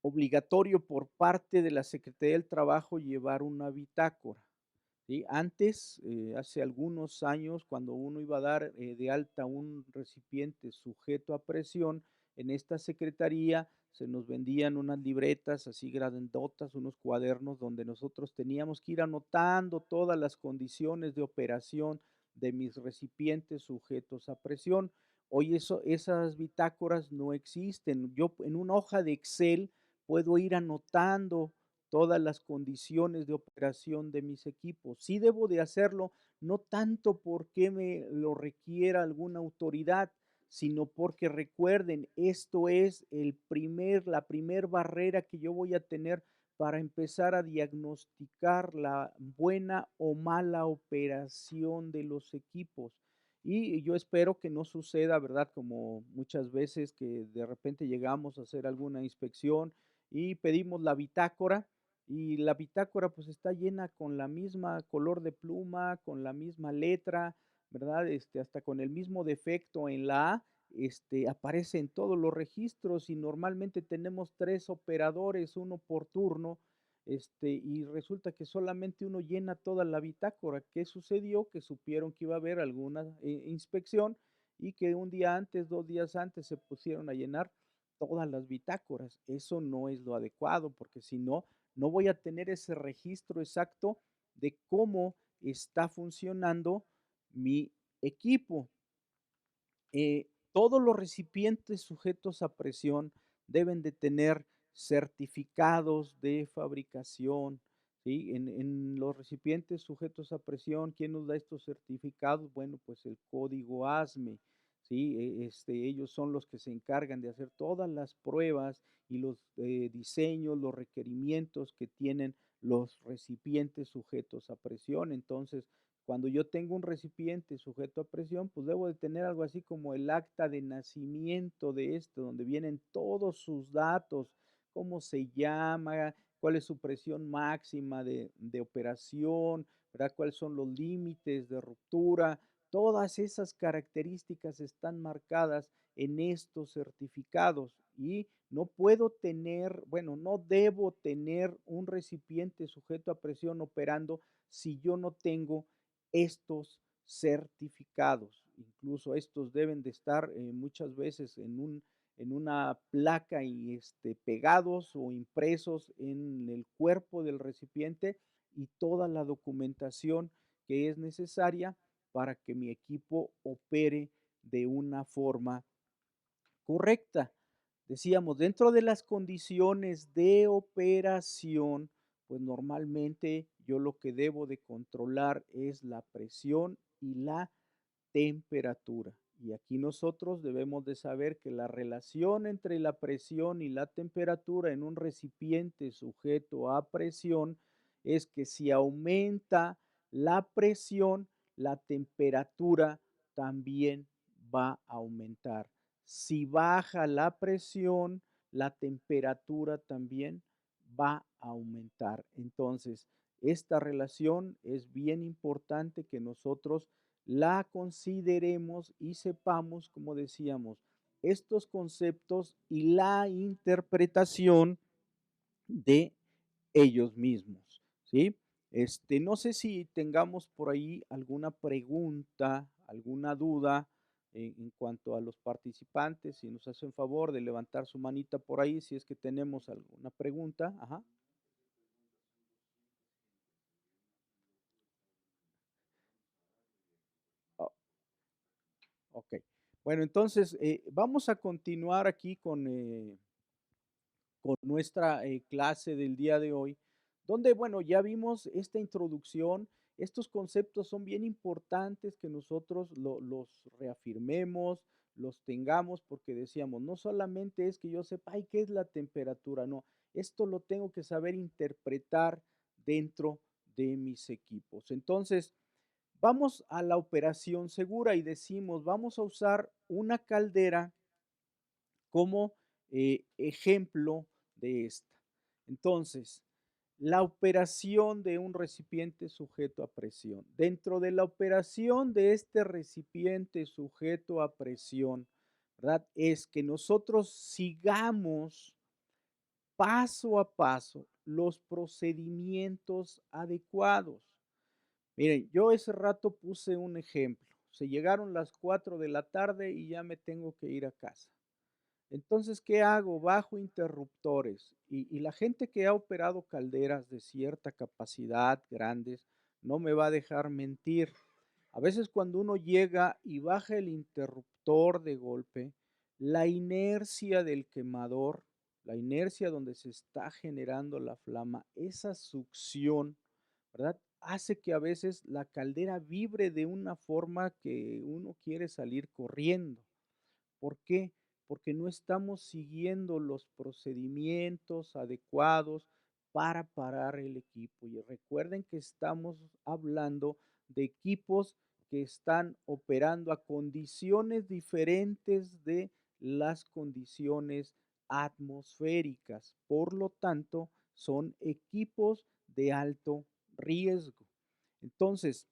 obligatorio por parte de la Secretaría del Trabajo llevar una bitácora. ¿Sí? Antes, hace algunos años, cuando uno iba a dar de alta un recipiente sujeto a presión, en esta secretaría se nos vendían unas libretas así grandotas, unos cuadernos donde nosotros teníamos que ir anotando todas las condiciones de operación de mis recipientes sujetos a presión. Hoy esas bitácoras no existen. Yo en una hoja de Excel puedo ir anotando todas las condiciones de operación de mis equipos. Sí debo de hacerlo, no tanto porque me lo requiera alguna autoridad, sino porque recuerden, esto es la primer barrera que yo voy a tener para empezar a diagnosticar la buena o mala operación de los equipos. Y yo espero que no suceda, ¿verdad? Como muchas veces que de repente llegamos a hacer alguna inspección y pedimos la bitácora y la bitácora pues está llena con la misma color de pluma, con la misma letra, ¿verdad? Hasta con el mismo defecto en la A, aparece en todos los registros y normalmente tenemos 3 operadores, uno por turno, y resulta que solamente uno llena toda la bitácora. ¿Qué sucedió? Que supieron que iba a haber alguna inspección y que un día antes, 2 días antes se pusieron a llenar todas las bitácoras. Eso no es lo adecuado, porque si no, no voy a tener ese registro exacto de cómo está funcionando mi equipo. Todos los recipientes sujetos a presión deben de tener certificados de fabricación, ¿sí? En los recipientes sujetos a presión, ¿quién nos da estos certificados? Bueno, pues el código ASME, ¿sí? Ellos son los que se encargan de hacer todas las pruebas y los diseños, los requerimientos que tienen los recipientes sujetos a presión. Entonces, cuando yo tengo un recipiente sujeto a presión, pues debo de tener algo así como el acta de nacimiento de donde vienen todos sus datos, cómo se llama, cuál es su presión máxima de operación, ¿verdad? Cuáles son los límites de ruptura. Todas esas características están marcadas en estos certificados y no puedo tener, bueno, no debo tener un recipiente sujeto a presión operando si yo no tengo estos certificados. Incluso estos deben de estar muchas veces en una placa y pegados o impresos en el cuerpo del recipiente y toda la documentación que es necesaria para que mi equipo opere de una forma correcta. Decíamos, dentro de las condiciones de operación, pues normalmente yo lo que debo de controlar es la presión y la temperatura. Y aquí nosotros debemos de saber que la relación entre la presión y la temperatura en un recipiente sujeto a presión es que si aumenta la presión, la temperatura también va a aumentar. Si baja la presión, la temperatura también va a aumentar. Entonces, esta relación es bien importante que nosotros la consideremos y sepamos, como decíamos, estos conceptos y la interpretación de ellos mismos, ¿sí? No sé si tengamos por ahí alguna pregunta, alguna duda en cuanto a los participantes, si nos hacen favor de levantar su manita por ahí, si es que tenemos alguna pregunta. Ajá. Oh, ok. Bueno, entonces vamos a continuar aquí con nuestra clase del día de hoy, donde, bueno, ya vimos esta introducción. Estos conceptos son bien importantes que nosotros los reafirmemos, los tengamos, porque decíamos, no solamente es que yo sepa, ay, ¿qué es la temperatura? No, esto lo tengo que saber interpretar dentro de mis equipos. Entonces, vamos a la operación segura y decimos, vamos a usar una caldera como ejemplo de esta. Entonces, la operación de un recipiente sujeto a presión. Dentro de la operación de este recipiente sujeto a presión, ¿verdad? Es que nosotros sigamos paso a paso los procedimientos adecuados. Miren, yo ese rato puse un ejemplo. Se llegaron las 4 de la tarde y ya me tengo que ir a casa. Entonces, ¿qué hago? Bajo interruptores y la gente que ha operado calderas de cierta capacidad, grandes, no me va a dejar mentir. A veces cuando uno llega y baja el interruptor de golpe, la inercia del quemador, la inercia donde se está generando la flama, esa succión, ¿verdad? Hace que a veces la caldera vibre de una forma que uno quiere salir corriendo. ¿Por qué? Porque no estamos siguiendo los procedimientos adecuados para parar el equipo. Y recuerden que estamos hablando de equipos que están operando a condiciones diferentes de las condiciones atmosféricas. Por lo tanto, son equipos de alto riesgo. Entonces,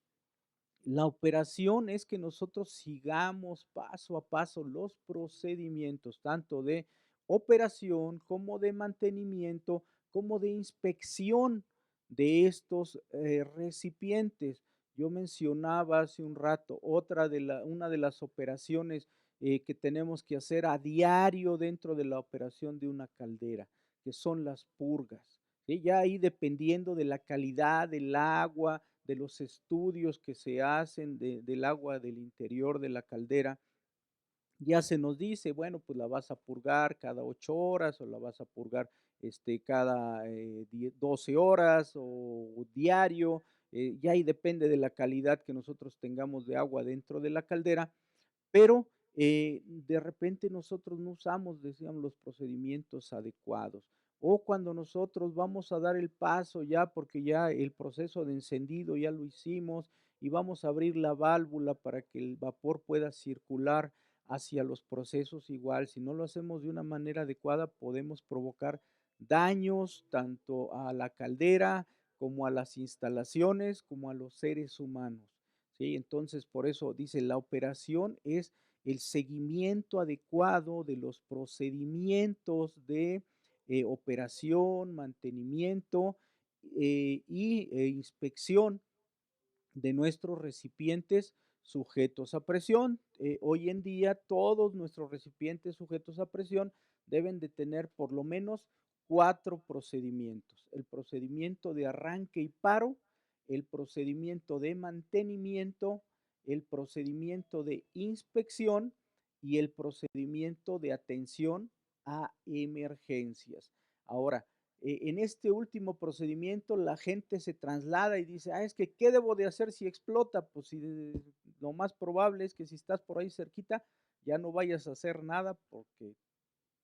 la operación es que nosotros sigamos paso a paso los procedimientos, tanto de operación como de mantenimiento, como de inspección de estos recipientes. Yo mencionaba hace un rato una de las operaciones que tenemos que hacer a diario dentro de la operación de una caldera, que son las purgas. ¿Sí? Ya ahí dependiendo de la calidad del agua, de los estudios que se hacen del agua del interior de la caldera, ya se nos dice, bueno, pues la vas a purgar cada 8 horas o la vas a purgar cada 12 horas o diario, ya ahí depende de la calidad que nosotros tengamos de agua dentro de la caldera, pero de repente nosotros no usamos, decíamos, los procedimientos adecuados. O cuando nosotros vamos a dar el paso ya, porque ya el proceso de encendido ya lo hicimos y vamos a abrir la válvula para que el vapor pueda circular hacia los procesos igual. Si no lo hacemos de una manera adecuada, podemos provocar daños tanto a la caldera como a las instalaciones, como a los seres humanos, ¿sí? Entonces, por eso dice, la operación es el seguimiento adecuado de los procedimientos de operación, mantenimiento inspección de nuestros recipientes sujetos a presión. Hoy en día todos nuestros recipientes sujetos a presión deben de tener por lo menos 4 procedimientos. El procedimiento de arranque y paro, el procedimiento de mantenimiento, el procedimiento de inspección y el procedimiento de atención a emergencias. Ahora, en este último procedimiento la gente se traslada y dice, es que, ¿qué debo de hacer si explota? Pues si lo más probable es que si estás por ahí cerquita, ya no vayas a hacer nada porque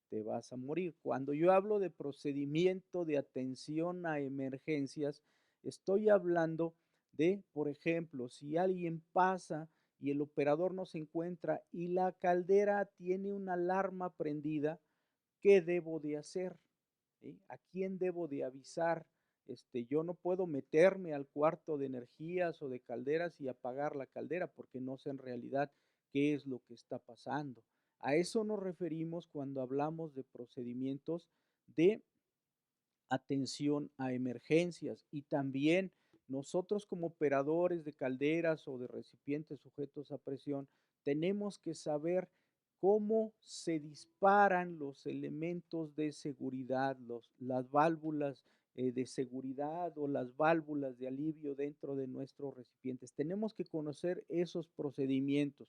te vas a morir. Cuando yo hablo de procedimiento de atención a emergencias, estoy hablando de, por ejemplo, si alguien pasa y el operador no se encuentra y la caldera tiene una alarma prendida, ¿qué debo de hacer? ¿Sí? ¿A quién debo de avisar? Yo no puedo meterme al cuarto de energías o de calderas y apagar la caldera porque no sé en realidad qué es lo que está pasando. A eso nos referimos cuando hablamos de procedimientos de atención a emergencias y también nosotros como operadores de calderas o de recipientes sujetos a presión tenemos que saber cómo se disparan los elementos de seguridad, las válvulas de seguridad o las válvulas de alivio dentro de nuestros recipientes. Tenemos que conocer esos procedimientos.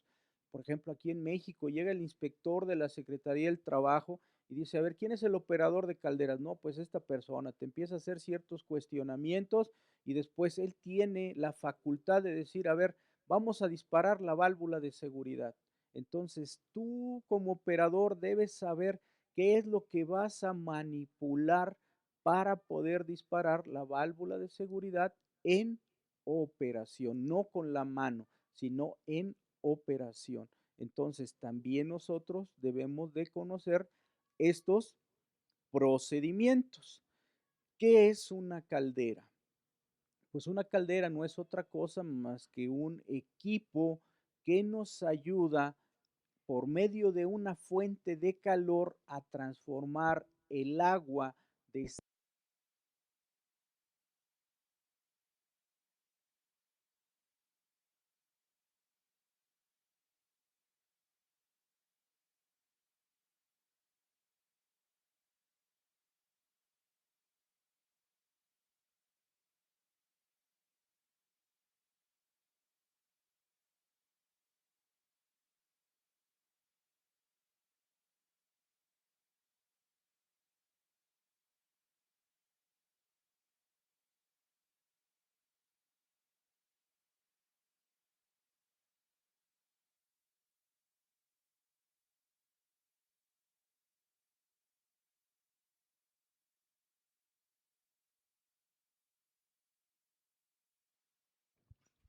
Por ejemplo, aquí en México llega el inspector de la Secretaría del Trabajo y dice, a ver, ¿quién es el operador de calderas? No, pues esta persona, te empieza a hacer ciertos cuestionamientos y después él tiene la facultad de decir, a ver, vamos a disparar la válvula de seguridad. Entonces, tú como operador debes saber qué es lo que vas a manipular para poder disparar la válvula de seguridad en operación, no con la mano, sino en operación. Entonces, también nosotros debemos de conocer estos procedimientos. ¿Qué es una caldera? Pues una caldera no es otra cosa más que un equipo que nos ayuda por medio de una fuente de calor a transformar el agua de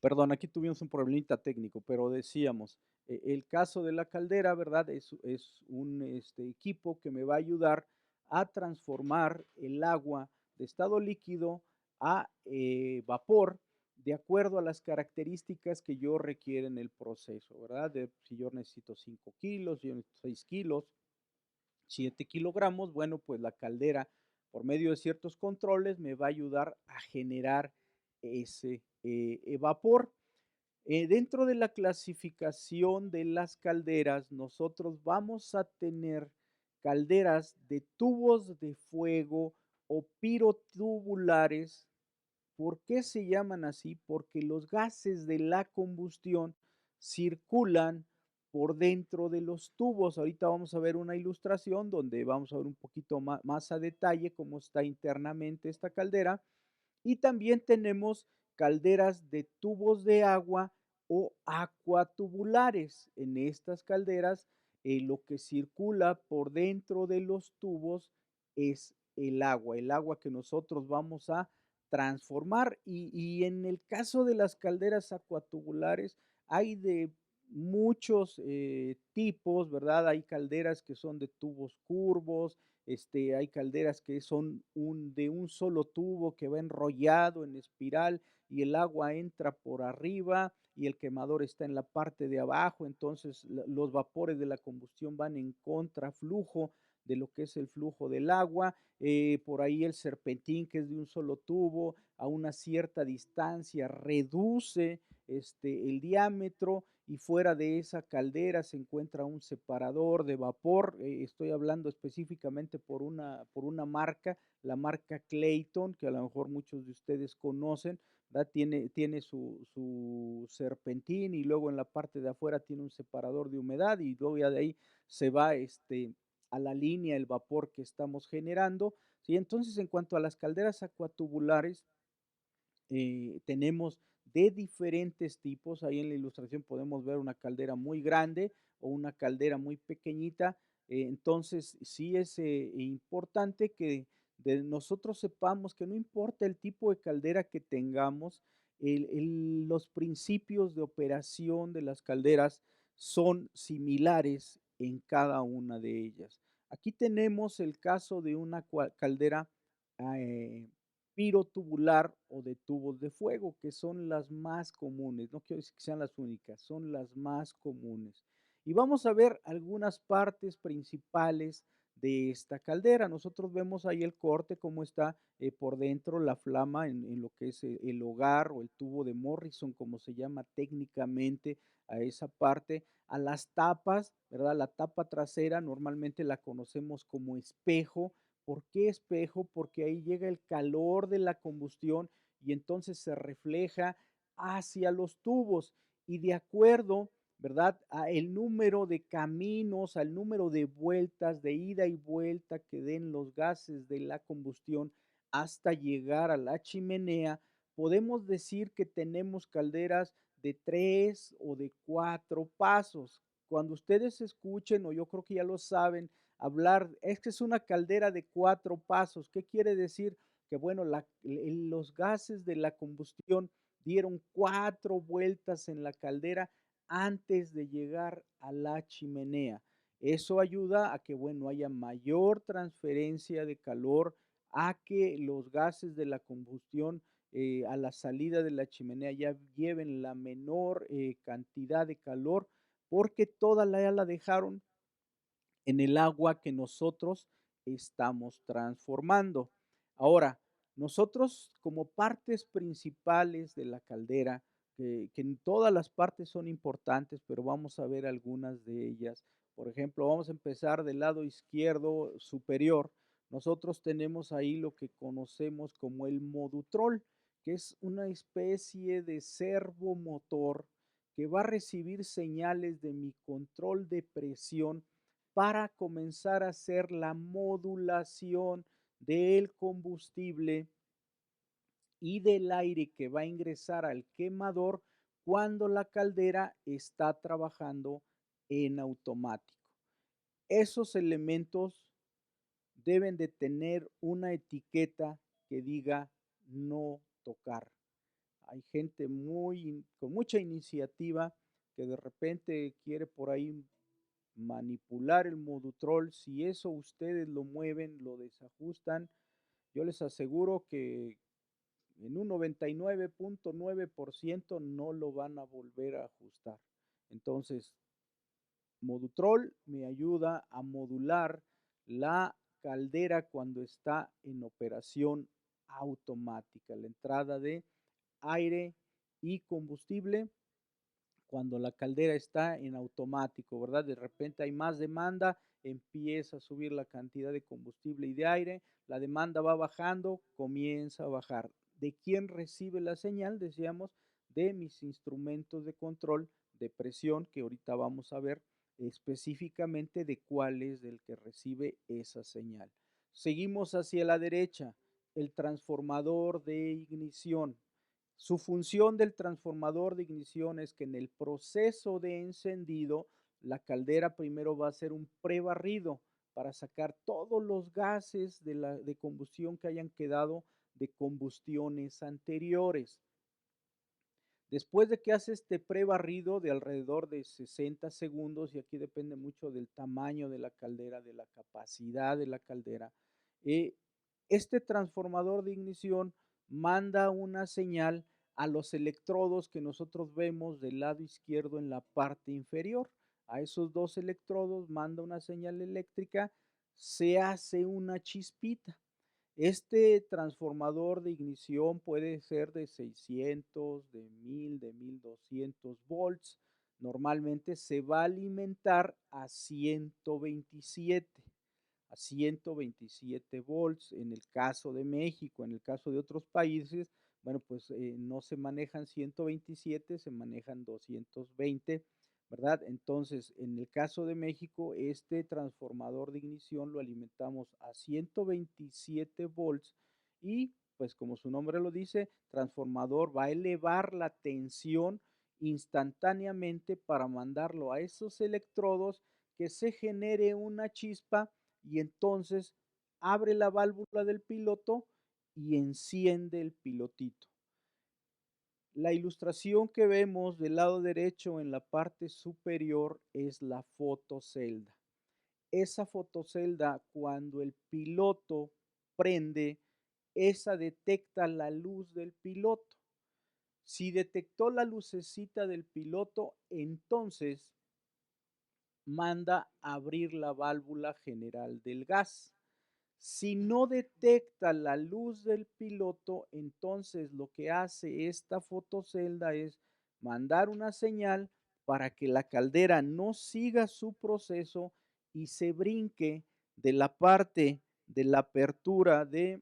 Perdón, aquí tuvimos un problemita técnico, pero decíamos, el caso de la caldera, ¿verdad? Es un equipo que me va a ayudar a transformar el agua de estado líquido a vapor de acuerdo a las características que yo requiero en el proceso, ¿verdad? Si yo necesito 5 kilos, si yo necesito 6 kilos, 7 kilogramos, bueno, pues la caldera, por medio de ciertos controles, me va a ayudar a generar ese vapor. Dentro de la clasificación de las calderas, nosotros vamos a tener calderas de tubos de fuego o pirotubulares. ¿Por qué se llaman así? Porque los gases de la combustión circulan por dentro de los tubos. Ahorita vamos a ver una ilustración donde vamos a ver un poquito más a detalle cómo está internamente esta caldera. Y también tenemos calderas de tubos de agua o acuatubulares. En estas calderas, lo que circula por dentro de los tubos es el agua que nosotros vamos a transformar. Y en el caso de las calderas acuatubulares, hay de muchos tipos, ¿verdad? Hay calderas que son de tubos curvos, hay calderas que son de un solo tubo que va enrollado en espiral y el agua entra por arriba y el quemador está en la parte de abajo, entonces los vapores de la combustión van en contraflujo de lo que es el flujo del agua, por ahí el serpentín que es de un solo tubo, a una cierta distancia reduce el diámetro y fuera de esa caldera se encuentra un separador de vapor. Estoy hablando específicamente por una marca, la marca Clayton, que a lo mejor muchos de ustedes conocen, ¿verdad? Tiene su serpentín y luego en la parte de afuera tiene un separador de humedad y luego ya de ahí se va a la línea el vapor que estamos generando. ¿Sí? Entonces, en cuanto a las calderas acuatubulares, tenemos de diferentes tipos. Ahí en la ilustración podemos ver una caldera muy grande o una caldera muy pequeñita. Entonces, sí es importante que nosotros sepamos que no importa el tipo de caldera que tengamos, los principios de operación de las calderas son similares en cada una de ellas. Aquí tenemos el caso de una caldera eh, pirotubular o de tubos de fuego, que son las más comunes. No quiero decir que sean las únicas, son las más comunes. Y vamos a ver algunas partes principales de esta caldera. Nosotros vemos ahí el corte, cómo está por dentro la flama en lo que es el hogar o el tubo de Morrison, como se llama técnicamente a esa parte, a las tapas, ¿verdad? La tapa trasera normalmente la conocemos como espejo. ¿Por qué espejo? Porque ahí llega el calor de la combustión y entonces se refleja hacia los tubos y de acuerdo, ¿verdad? A el número de caminos, al número de vueltas, de ida y vuelta que den los gases de la combustión hasta llegar a la chimenea, podemos decir que tenemos calderas de 3 o de 4 pasos. Cuando ustedes escuchen, o yo creo que ya lo saben, hablar, es que es una caldera de 4 pasos. ¿Qué quiere decir? Que bueno, los gases de la combustión dieron 4 vueltas en la caldera antes de llegar a la chimenea. Eso ayuda a que, bueno, haya mayor transferencia de calor, a que los gases de la combustión a la salida de la chimenea ya lleven la menor cantidad de calor, porque toda ya la dejaron en el agua que nosotros estamos transformando. Ahora, nosotros como partes principales de la caldera, que en todas las partes son importantes, pero vamos a ver algunas de ellas. Por ejemplo, vamos a empezar del lado izquierdo superior. Nosotros tenemos ahí lo que conocemos como el modutrol, que es una especie de servomotor que va a recibir señales de mi control de presión para comenzar a hacer la modulación del combustible y del aire que va a ingresar al quemador cuando la caldera está trabajando en automático. Esos elementos deben de tener una etiqueta que diga no tocar. Hay gente con mucha iniciativa que de repente quiere por ahí manipular el modutrol. Si eso ustedes lo mueven, lo desajustan, yo les aseguro que en un 99.9% no lo van a volver a ajustar. Entonces, modutrol me ayuda a modular la caldera cuando está en operación automática, la entrada de aire y combustible cuando la caldera está en automático, ¿verdad? De repente hay más demanda, empieza a subir la cantidad de combustible y de aire, la demanda va bajando, comienza a bajar. ¿De quién recibe la señal? Decíamos, de mis instrumentos de control de presión, que ahorita vamos a ver específicamente de cuál es el que recibe esa señal. Seguimos hacia la derecha, el transformador de ignición. Su función del transformador de ignición es que en el proceso de encendido, la caldera primero va a hacer un prebarrido para sacar todos los gases de combustión que hayan quedado de combustiones anteriores. Después de que hace este prebarrido de alrededor de 60 segundos, y aquí depende mucho del tamaño de la caldera, de la capacidad de la caldera, eh, este transformador de ignición manda una señal a los electrodos que nosotros vemos del lado izquierdo en la parte inferior. A esos dos electrodos manda una señal eléctrica, se hace una chispita. Este transformador de ignición puede ser de 600, de 1000, de 1200 volts. Normalmente se va a alimentar a 127 volts. En el caso de México, en el caso de otros países, bueno, pues no se manejan 127, se manejan 220, ¿verdad? Entonces, en el caso de México, este transformador de ignición lo alimentamos a 127 volts y, pues como su nombre lo dice, transformador va a elevar la tensión instantáneamente para mandarlo a esos electrodos, que se genere una chispa y entonces abre la válvula del piloto y enciende el pilotito. La ilustración que vemos del lado derecho en la parte superior es la fotocelda. Esa fotocelda, cuando el piloto prende, esa detecta la luz del piloto. Si detectó la lucecita del piloto, entonces manda a abrir la válvula general del gas. Si no detecta la luz del piloto, entonces lo que hace esta fotocelda es mandar una señal para que la caldera no siga su proceso y se brinque de la parte de la apertura de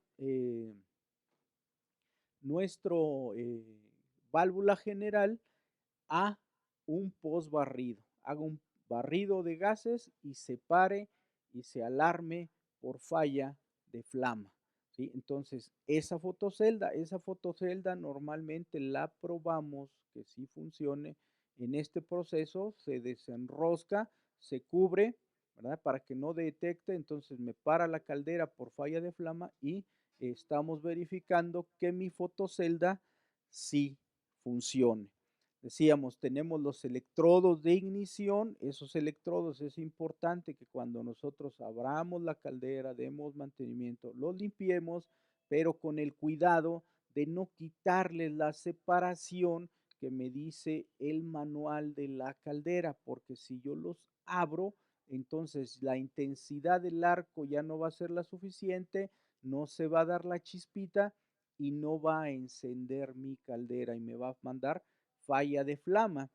nuestro válvula general a un postbarrido. Haga un barrido de gases y se pare y se alarme por falla de flama, ¿sí? Entonces, esa fotocelda normalmente la probamos que sí funcione en este proceso, se desenrosca, se cubre, ¿verdad? Para que no detecte, entonces me para la caldera por falla de flama y estamos verificando que mi fotocelda sí funcione. Decíamos, tenemos los electrodos de ignición. Esos electrodos es importante que cuando nosotros abramos la caldera, demos mantenimiento, los limpiemos, pero con el cuidado de no quitarles la separación que me dice el manual de la caldera, porque si yo los abro, entonces la intensidad del arco ya no va a ser la suficiente, no se va a dar la chispita y no va a encender mi caldera y me va a mandar falla de flama.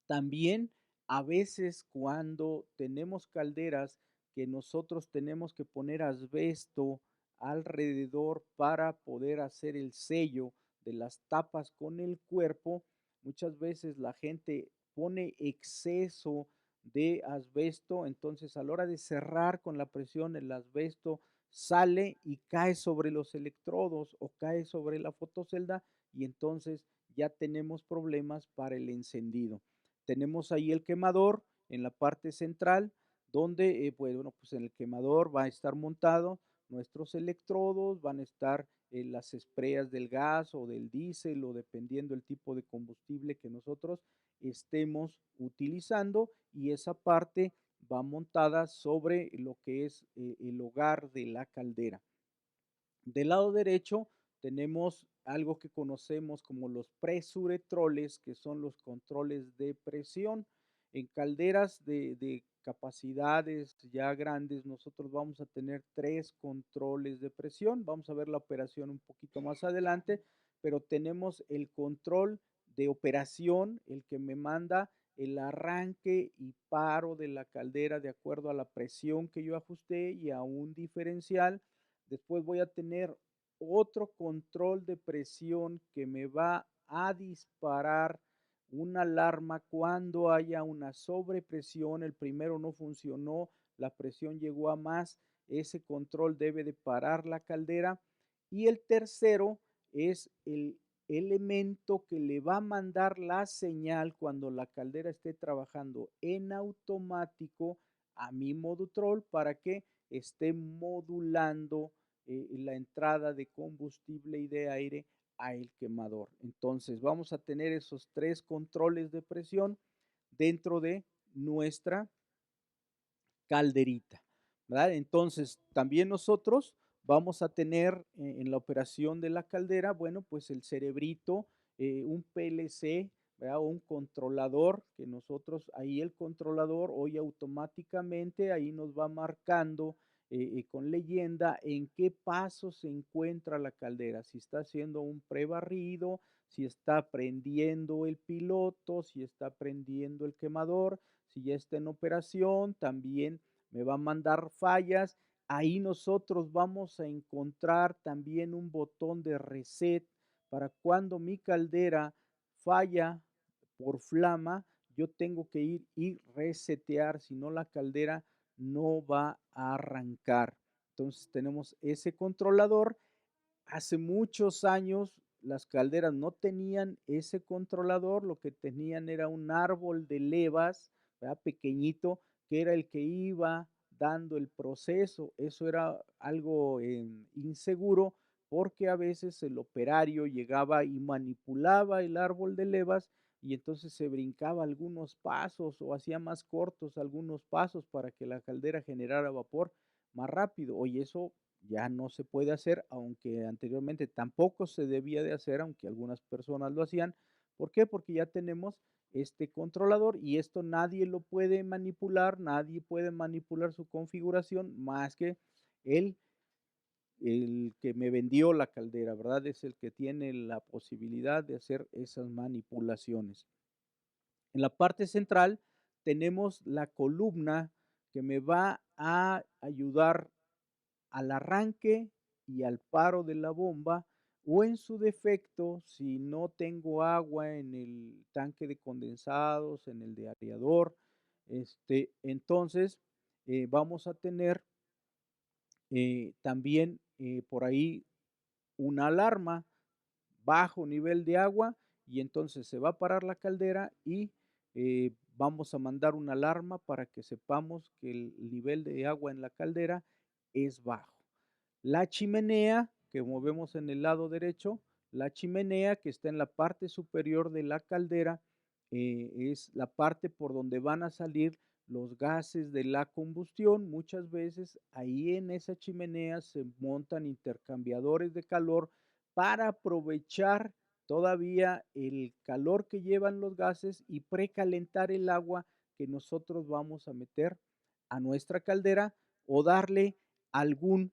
También a veces cuando tenemos calderas que nosotros tenemos que poner asbesto alrededor para poder hacer el sello de las tapas con el cuerpo, muchas veces la gente pone exceso de asbesto, entonces a la hora de cerrar con la presión el asbesto sale y cae sobre los electrodos o cae sobre la fotocelda y entonces ya tenemos problemas para el encendido. Tenemos ahí el quemador en la parte central, donde, pues, bueno, pues en el quemador va a estar montado nuestros electrodos, van a estar las espreas del gas o del diésel o dependiendo el tipo de combustible que nosotros estemos utilizando y esa parte va montada sobre lo que es el hogar de la caldera. Del lado derecho tenemos algo que conocemos como los presuretroles, que son los controles de presión. En calderas de capacidades ya grandes, nosotros vamos a tener 3 controles de presión. Vamos a ver la operación un poquito más adelante, pero tenemos el control de operación, el que me manda el arranque y paro de la caldera de acuerdo a la presión que yo ajusté y a un diferencial. Después voy a tener otro control de presión que me va a disparar una alarma cuando haya una sobrepresión. El primero no funcionó, la presión llegó a más, ese control debe de parar la caldera. Y el tercero es el elemento que le va a mandar la señal cuando la caldera esté trabajando en automático a mi Modutrol para que esté modulando la entrada de combustible y de aire a el quemador. Entonces vamos a tener esos 3 controles de presión dentro de nuestra calderita, ¿verdad? Entonces, también nosotros vamos a tener en la operación de la caldera, bueno, pues el cerebrito, un PLC, ¿verdad? O un controlador que nosotros, ahí el controlador hoy automáticamente ahí nos va marcando con leyenda en qué paso se encuentra la caldera, si está haciendo un prebarrido, si está prendiendo el piloto, si está prendiendo el quemador, si ya está en operación, también me va a mandar fallas. Ahí nosotros vamos a encontrar también un botón de reset para cuando mi caldera falla por flama, yo tengo que ir y resetear, si no la caldera no va a arrancar. Entonces tenemos ese controlador. Hace muchos años las calderas no tenían ese controlador, lo que tenían era un árbol de levas, ¿verdad? Pequeñito, que era el que iba dando el proceso. Eso era algo inseguro porque a veces el operario llegaba y manipulaba el árbol de levas y entonces se brincaba algunos pasos o hacía más cortos algunos pasos para que la caldera generara vapor más rápido. Oye, eso ya no se puede hacer, aunque anteriormente tampoco se debía de hacer, aunque algunas personas lo hacían. ¿Por qué? Porque ya tenemos este controlador y esto nadie lo puede manipular, nadie puede manipular su configuración más que el, el que me vendió la caldera, ¿verdad? Es el que tiene la posibilidad de hacer esas manipulaciones. En la parte central tenemos la columna que me va a ayudar al arranque y al paro de la bomba, o en su defecto, si no tengo agua en el tanque de condensados, en el de aerador, entonces vamos a tener también por ahí una alarma bajo nivel de agua y entonces se va a parar la caldera y vamos a mandar una alarma para que sepamos que el nivel de agua en la caldera es bajo. La chimenea, que movemos en el lado derecho, la chimenea que está en la parte superior de la caldera, es la parte por donde van a salir los gases de la combustión. Muchas veces ahí en esa chimenea se montan intercambiadores de calor para aprovechar todavía el calor que llevan los gases y precalentar el agua que nosotros vamos a meter a nuestra caldera o darle algún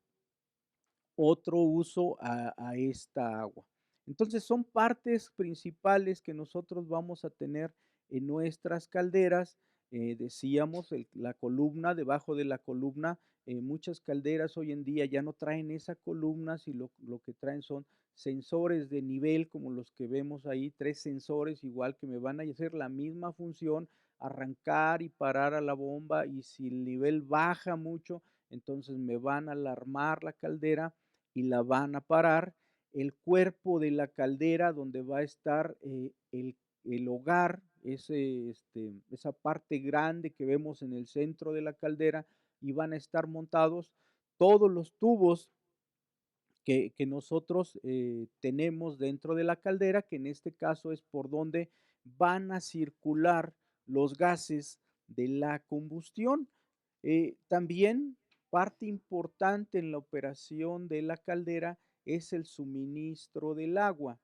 otro uso a esta agua. Entonces son partes principales que nosotros vamos a tener en nuestras calderas. Decíamos, la columna, debajo de la columna, muchas calderas hoy en día ya no traen esa columna, si lo que traen son sensores de nivel como los que vemos ahí, 3 sensores igual que me van a hacer la misma función, arrancar y parar a la bomba y si el nivel baja mucho, entonces me van a alarmar la caldera y la van a parar. El cuerpo de la caldera donde va a estar el hogar, esa parte grande que vemos en el centro de la caldera y van a estar montados todos los tubos que nosotros tenemos dentro de la caldera, que en este caso es por donde van a circular los gases de la combustión. También parte importante en la operación de la caldera es el suministro del agua.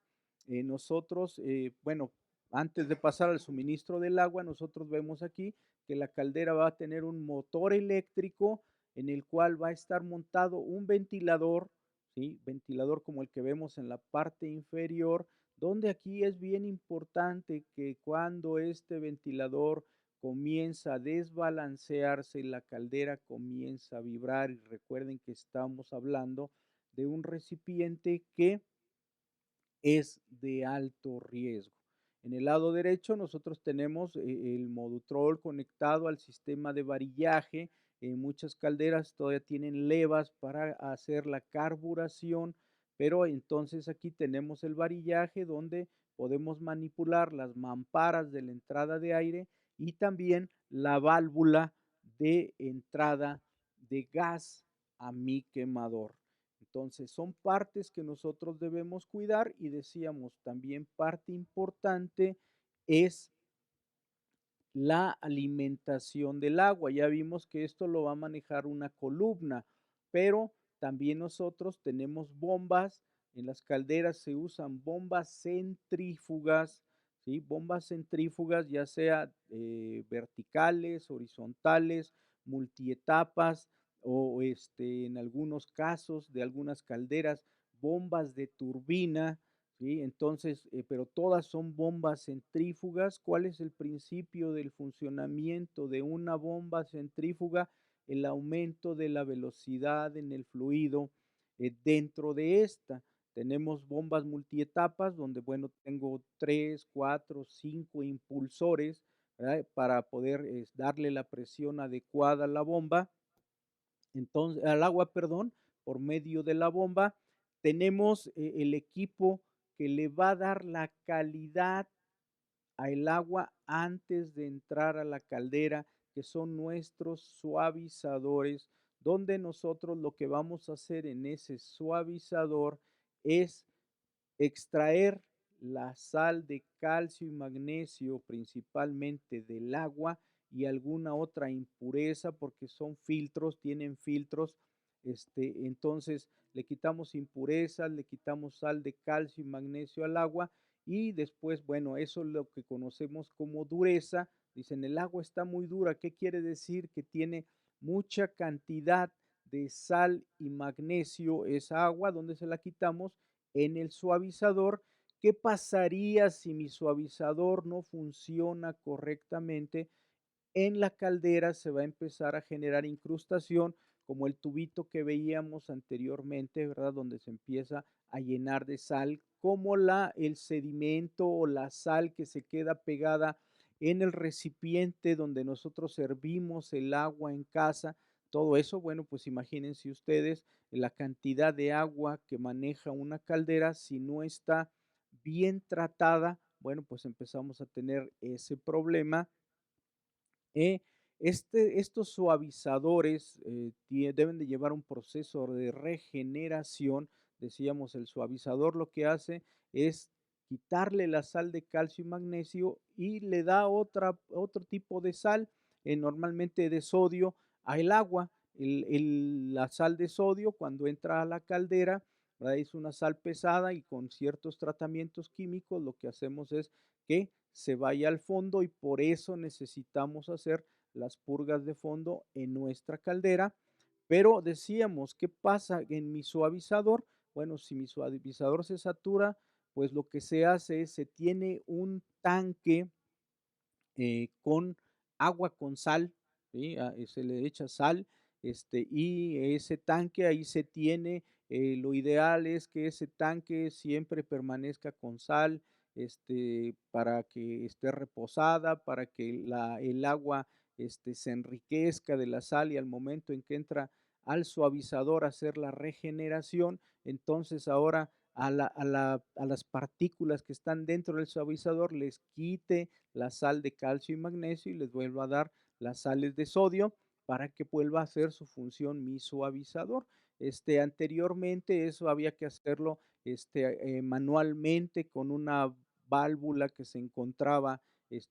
Nosotros, bueno, antes de pasar al suministro del agua, nosotros vemos aquí que la caldera va a tener un motor eléctrico en el cual va a estar montado un ventilador, ¿sí? Ventilador como el que vemos en la parte inferior, donde aquí es bien importante que cuando este ventilador comienza a desbalancearse, la caldera comienza a vibrar y recuerden que estamos hablando de un recipiente que es de alto riesgo. En el lado derecho nosotros tenemos el Modutrol conectado al sistema de varillaje. Muchas calderas todavía tienen levas para hacer la carburación, pero entonces aquí tenemos el varillaje donde podemos manipular las mamparas de la entrada de aire y también la válvula de entrada de gas a mi quemador. Entonces, son partes que nosotros debemos cuidar y decíamos también parte importante es la alimentación del agua. Ya vimos que esto lo va a manejar una columna, pero también nosotros tenemos bombas. En las calderas se usan bombas centrífugas, ¿sí? Bombas centrífugas, ya sea verticales, horizontales, multietapas o en algunos casos de algunas calderas, bombas de turbina. ¿Sí? Entonces, pero todas son bombas centrífugas. ¿Cuál es el principio del funcionamiento de una bomba centrífuga? El aumento de la velocidad en el fluido dentro de esta. Tenemos bombas multietapas donde, bueno, tengo 3, 4, 5 impulsores, ¿verdad? Para poder darle la presión adecuada a la bomba, entonces, al agua, perdón, por medio de la bomba. Tenemos el equipo que le va a dar la calidad al agua antes de entrar a la caldera, que son nuestros suavizadores, donde nosotros lo que vamos a hacer en ese suavizador es extraer la sal de calcio y magnesio, principalmente del agua, y alguna otra impureza, porque son filtros, tienen filtros. Entonces le quitamos impurezas, le quitamos sal de calcio y magnesio al agua, y después, bueno, eso es lo que conocemos como dureza. Dicen, el agua está muy dura. ¿Qué quiere decir? Que tiene mucha cantidad de sal y magnesio esa agua. ¿Dónde se la quitamos? En el suavizador. ¿Qué pasaría si mi suavizador no funciona correctamente? En la caldera se va a empezar a generar incrustación, como el tubito que veíamos anteriormente, ¿verdad? Donde se empieza a llenar de sal, como el sedimento o la sal que se queda pegada en el recipiente donde nosotros servimos el agua en casa. Todo eso, bueno, pues imagínense ustedes la cantidad de agua que maneja una caldera. Si no está bien tratada, bueno, pues empezamos a tener ese problema. Estos suavizadores deben de llevar un proceso de regeneración. Decíamos, el suavizador lo que hace es quitarle la sal de calcio y magnesio y le da otro tipo de sal, normalmente de sodio, al agua. La sal de sodio, cuando entra a la caldera, ¿verdad? Es una sal pesada, y con ciertos tratamientos químicos lo que hacemos es que se vaya al fondo, y por eso necesitamos hacer las purgas de fondo en nuestra caldera. Pero decíamos, ¿qué pasa en mi suavizador? Bueno, si mi suavizador se satura, pues lo que se hace es, se tiene un tanque con agua con sal, ¿sí? Se le echa sal, y ese tanque ahí se tiene. Lo ideal es que ese tanque siempre permanezca con sal, para que esté reposada, para que el agua se enriquezca de la sal, y al momento en que entra al suavizador a hacer la regeneración, entonces ahora a las partículas que están dentro del suavizador les quite la sal de calcio y magnesio y les vuelva a dar las sales de sodio para que vuelva a hacer su función mi suavizador. Anteriormente eso había que hacerlo manualmente con una válvula que se encontraba,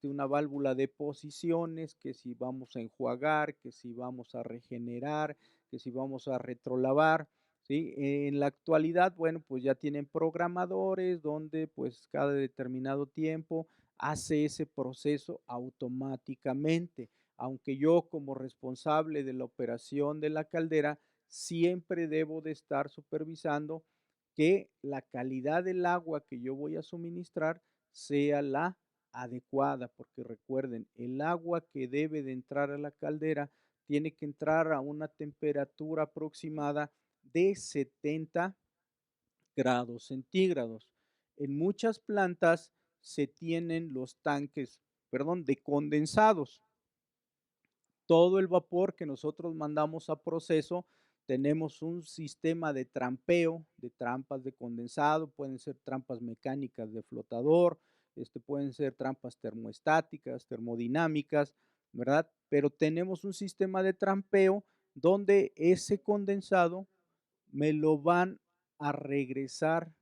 una válvula de posiciones, que si vamos a enjuagar, que si vamos a regenerar, que si vamos a retrolavar. ¿Sí? En la actualidad, bueno, pues ya tienen programadores donde pues cada determinado tiempo hace ese proceso automáticamente, aunque yo como responsable de la operación de la caldera siempre debo de estar supervisando que la calidad del agua que yo voy a suministrar sea la adecuada, porque recuerden, el agua que debe de entrar a la caldera tiene que entrar a una temperatura aproximada de 70 grados centígrados. En muchas plantas se tienen los tanques, perdón, de condensados. Todo el vapor que nosotros mandamos a proceso, tenemos un sistema de trampeo, de trampas de condensado. Pueden ser trampas mecánicas de flotador, pueden ser trampas termoestáticas, termodinámicas, ¿verdad? Pero tenemos un sistema de trampeo donde ese condensado me lo van a regresar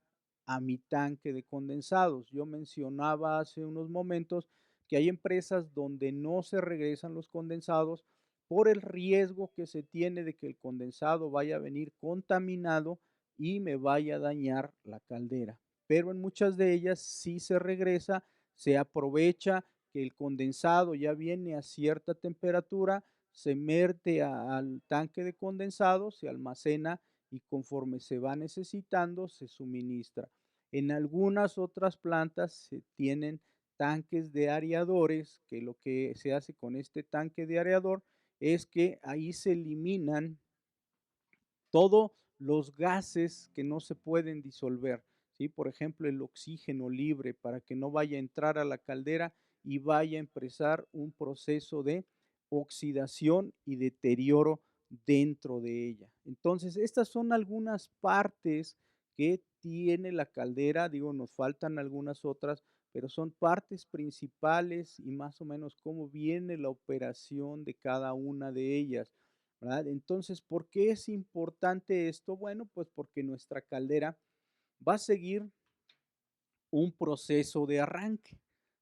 a mi tanque de condensados. Yo mencionaba hace unos momentos que hay empresas donde no se regresan los condensados por el riesgo que se tiene de que el condensado vaya a venir contaminado y me vaya a dañar la caldera. Pero en muchas de ellas sí se regresa, se aprovecha que el condensado ya viene a cierta temperatura, se mete al tanque de condensado, se almacena y conforme se va necesitando se suministra. En algunas otras plantas se tienen tanques de aeradores, que lo que se hace con este tanque de aerador es que ahí se eliminan todos los gases que no se pueden disolver, ¿sí? Por ejemplo, el oxígeno libre para que no vaya a entrar a la caldera y vaya a empezar un proceso de oxidación y deterioro dentro de ella. Entonces, estas son algunas partes que tiene la caldera, digo, nos faltan algunas otras, pero son partes principales y más o menos cómo viene la operación de cada una de ellas. ¿Verdad? Entonces, ¿por qué es importante esto? Bueno, pues porque nuestra caldera va a seguir un proceso de arranque,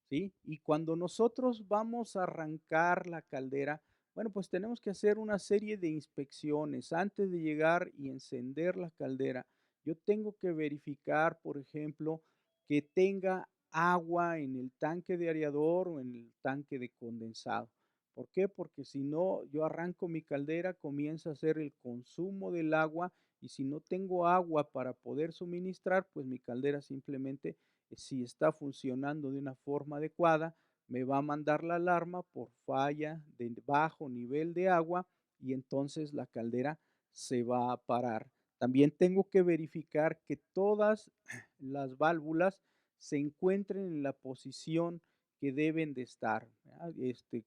¿sí? Y cuando nosotros vamos a arrancar la caldera, bueno, pues tenemos que hacer una serie de inspecciones antes de llegar y encender la caldera. Yo tengo que verificar, por ejemplo, que tenga agua en el tanque de aerador o en el tanque de condensado. ¿Por qué? Porque si no, yo arranco mi caldera, comienza a hacer el consumo del agua y si no tengo agua para poder suministrar, pues mi caldera simplemente si está funcionando de una forma adecuada, me va a mandar la alarma por falla de bajo nivel de agua y entonces la caldera se va a parar. También tengo que verificar que todas las válvulas se encuentren en la posición que deben de estar. ¿Verdad?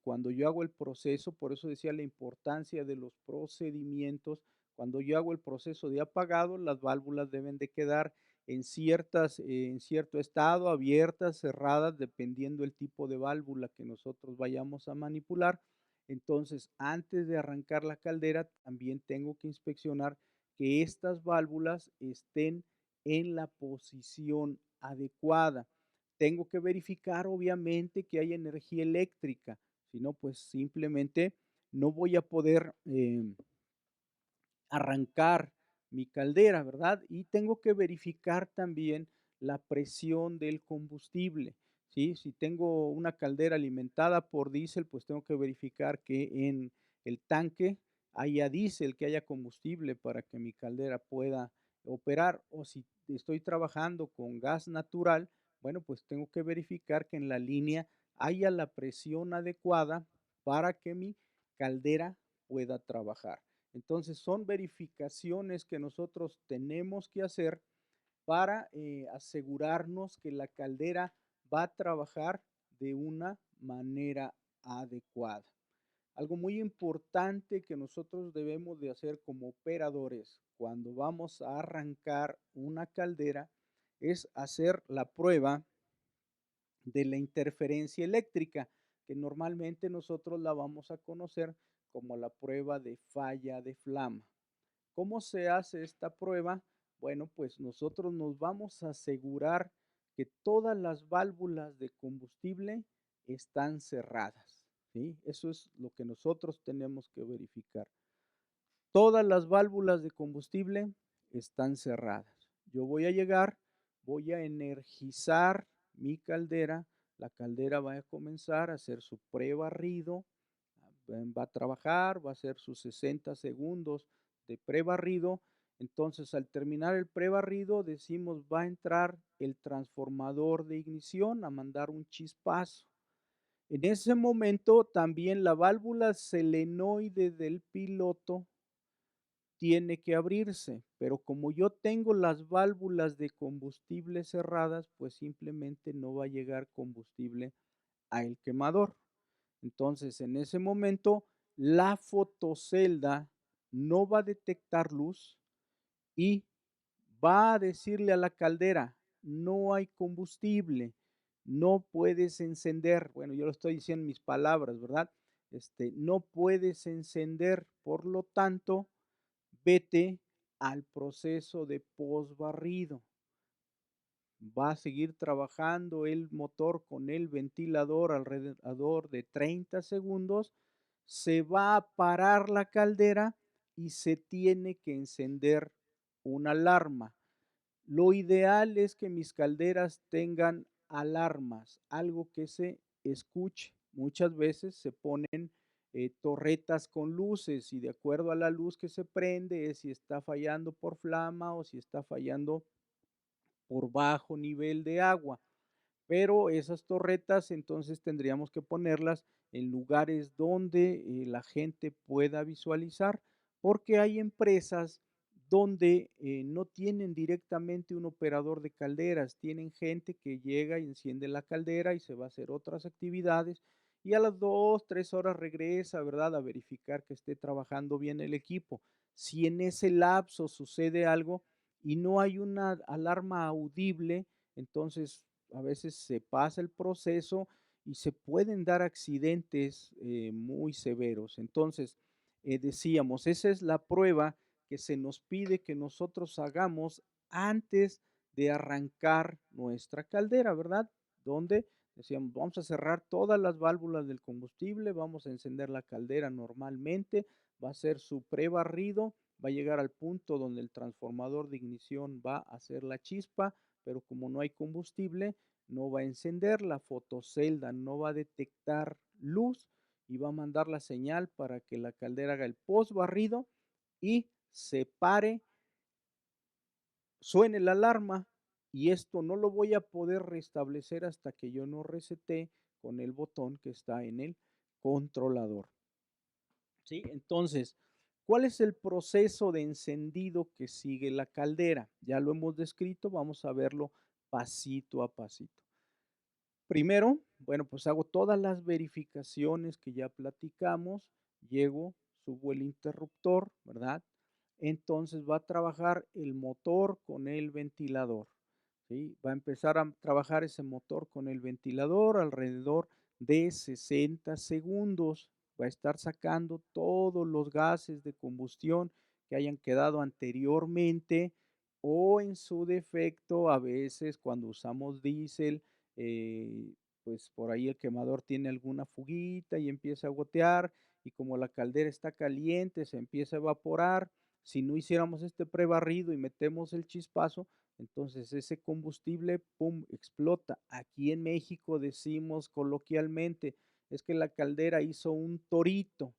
Cuando yo hago el proceso, por eso decía la importancia de los procedimientos, cuando yo hago el proceso de apagado, las válvulas deben de quedar en cierto estado, abiertas, cerradas, dependiendo el tipo de válvula que nosotros vayamos a manipular. Entonces, antes de arrancar la caldera, también tengo que inspeccionar que estas válvulas estén en la posición adecuada. Tengo que verificar, obviamente, que hay energía eléctrica, si no, pues simplemente no voy a poder arrancar mi caldera, ¿verdad? Y tengo que verificar también la presión del combustible, ¿sí? Si tengo una caldera alimentada por diésel, pues tengo que verificar que en el tanque haya diésel, que haya combustible para que mi caldera pueda operar. O si estoy trabajando con gas natural, bueno, pues tengo que verificar que en la línea haya la presión adecuada para que mi caldera pueda trabajar. Entonces, son verificaciones que nosotros tenemos que hacer para asegurarnos que la caldera va a trabajar de una manera adecuada. Algo muy importante que nosotros debemos de hacer como operadores cuando vamos a arrancar una caldera es hacer la prueba de la interferencia eléctrica, que normalmente nosotros la vamos a conocer como la prueba de falla de flama. ¿Cómo se hace esta prueba? Bueno, pues nosotros nos vamos a asegurar que todas las válvulas de combustible están cerradas, ¿sí? Eso es lo que nosotros tenemos que verificar. Todas las válvulas de combustible están cerradas. Yo voy a llegar, voy a energizar mi caldera, la caldera va a comenzar a hacer su prebarrido, va a trabajar, va a hacer sus 60 segundos de prebarrido. Entonces, al terminar el prebarrido, decimos va a entrar el transformador de ignición a mandar un chispazo. En ese momento, también la válvula selenoide del piloto tiene que abrirse, pero como yo tengo las válvulas de combustible cerradas, pues simplemente no va a llegar combustible al quemador. Entonces, en ese momento, la fotocelda no va a detectar luz y va a decirle a la caldera, no hay combustible, no puedes encender. Bueno, yo lo estoy diciendo en mis palabras, ¿verdad? No puedes encender, por lo tanto, vete al proceso de posbarrido. Va a seguir trabajando el motor con el ventilador alrededor de 30 segundos, se va a parar la caldera y se tiene que encender una alarma. Lo ideal es que mis calderas tengan alarmas, algo que se escuche. Muchas veces se ponen torretas con luces y de acuerdo a la luz que se prende es si está fallando por flama o si está fallando por bajo nivel de agua. Pero esas torretas entonces tendríamos que ponerlas en lugares donde la gente pueda visualizar, porque hay empresas donde no tienen directamente un operador de calderas, tienen gente que llega y enciende la caldera y se va a hacer otras actividades y a las 2, 3 horas regresa, ¿verdad? A verificar que esté trabajando bien el equipo. Si en ese lapso sucede algo y no hay una alarma audible, entonces a veces se pasa el proceso y se pueden dar accidentes muy severos. Entonces, decíamos, esa es la prueba que se nos pide que nosotros hagamos antes de arrancar nuestra caldera, ¿verdad? Donde decíamos, vamos a cerrar todas las válvulas del combustible, vamos a encender la caldera normalmente, va a ser su prebarrido, va a llegar al punto donde el transformador de ignición va a hacer la chispa, pero como no hay combustible, no va a encender, la fotocelda no va a detectar luz y va a mandar la señal para que la caldera haga el post barrido y se pare, suene la alarma y esto no lo voy a poder restablecer hasta que yo no resete con el botón que está en el controlador. ¿Sí? Entonces, ¿cuál es el proceso de encendido que sigue la caldera? Ya lo hemos descrito, vamos a verlo pasito a pasito. Primero, bueno, pues hago todas las verificaciones que ya platicamos, llego, subo el interruptor, ¿verdad? Entonces va a trabajar el motor con el ventilador, ¿sí? Va a empezar a trabajar ese motor con el ventilador alrededor de 60 segundos. Va a estar sacando todos los gases de combustión que hayan quedado anteriormente o en su defecto, a veces cuando usamos diésel, pues por ahí el quemador tiene alguna fuguita y empieza a gotear y como la caldera está caliente se empieza a evaporar. Si no hiciéramos este prebarrido y metemos el chispazo, entonces ese combustible, pum, explota. Aquí en México decimos coloquialmente, es que la caldera hizo un torito.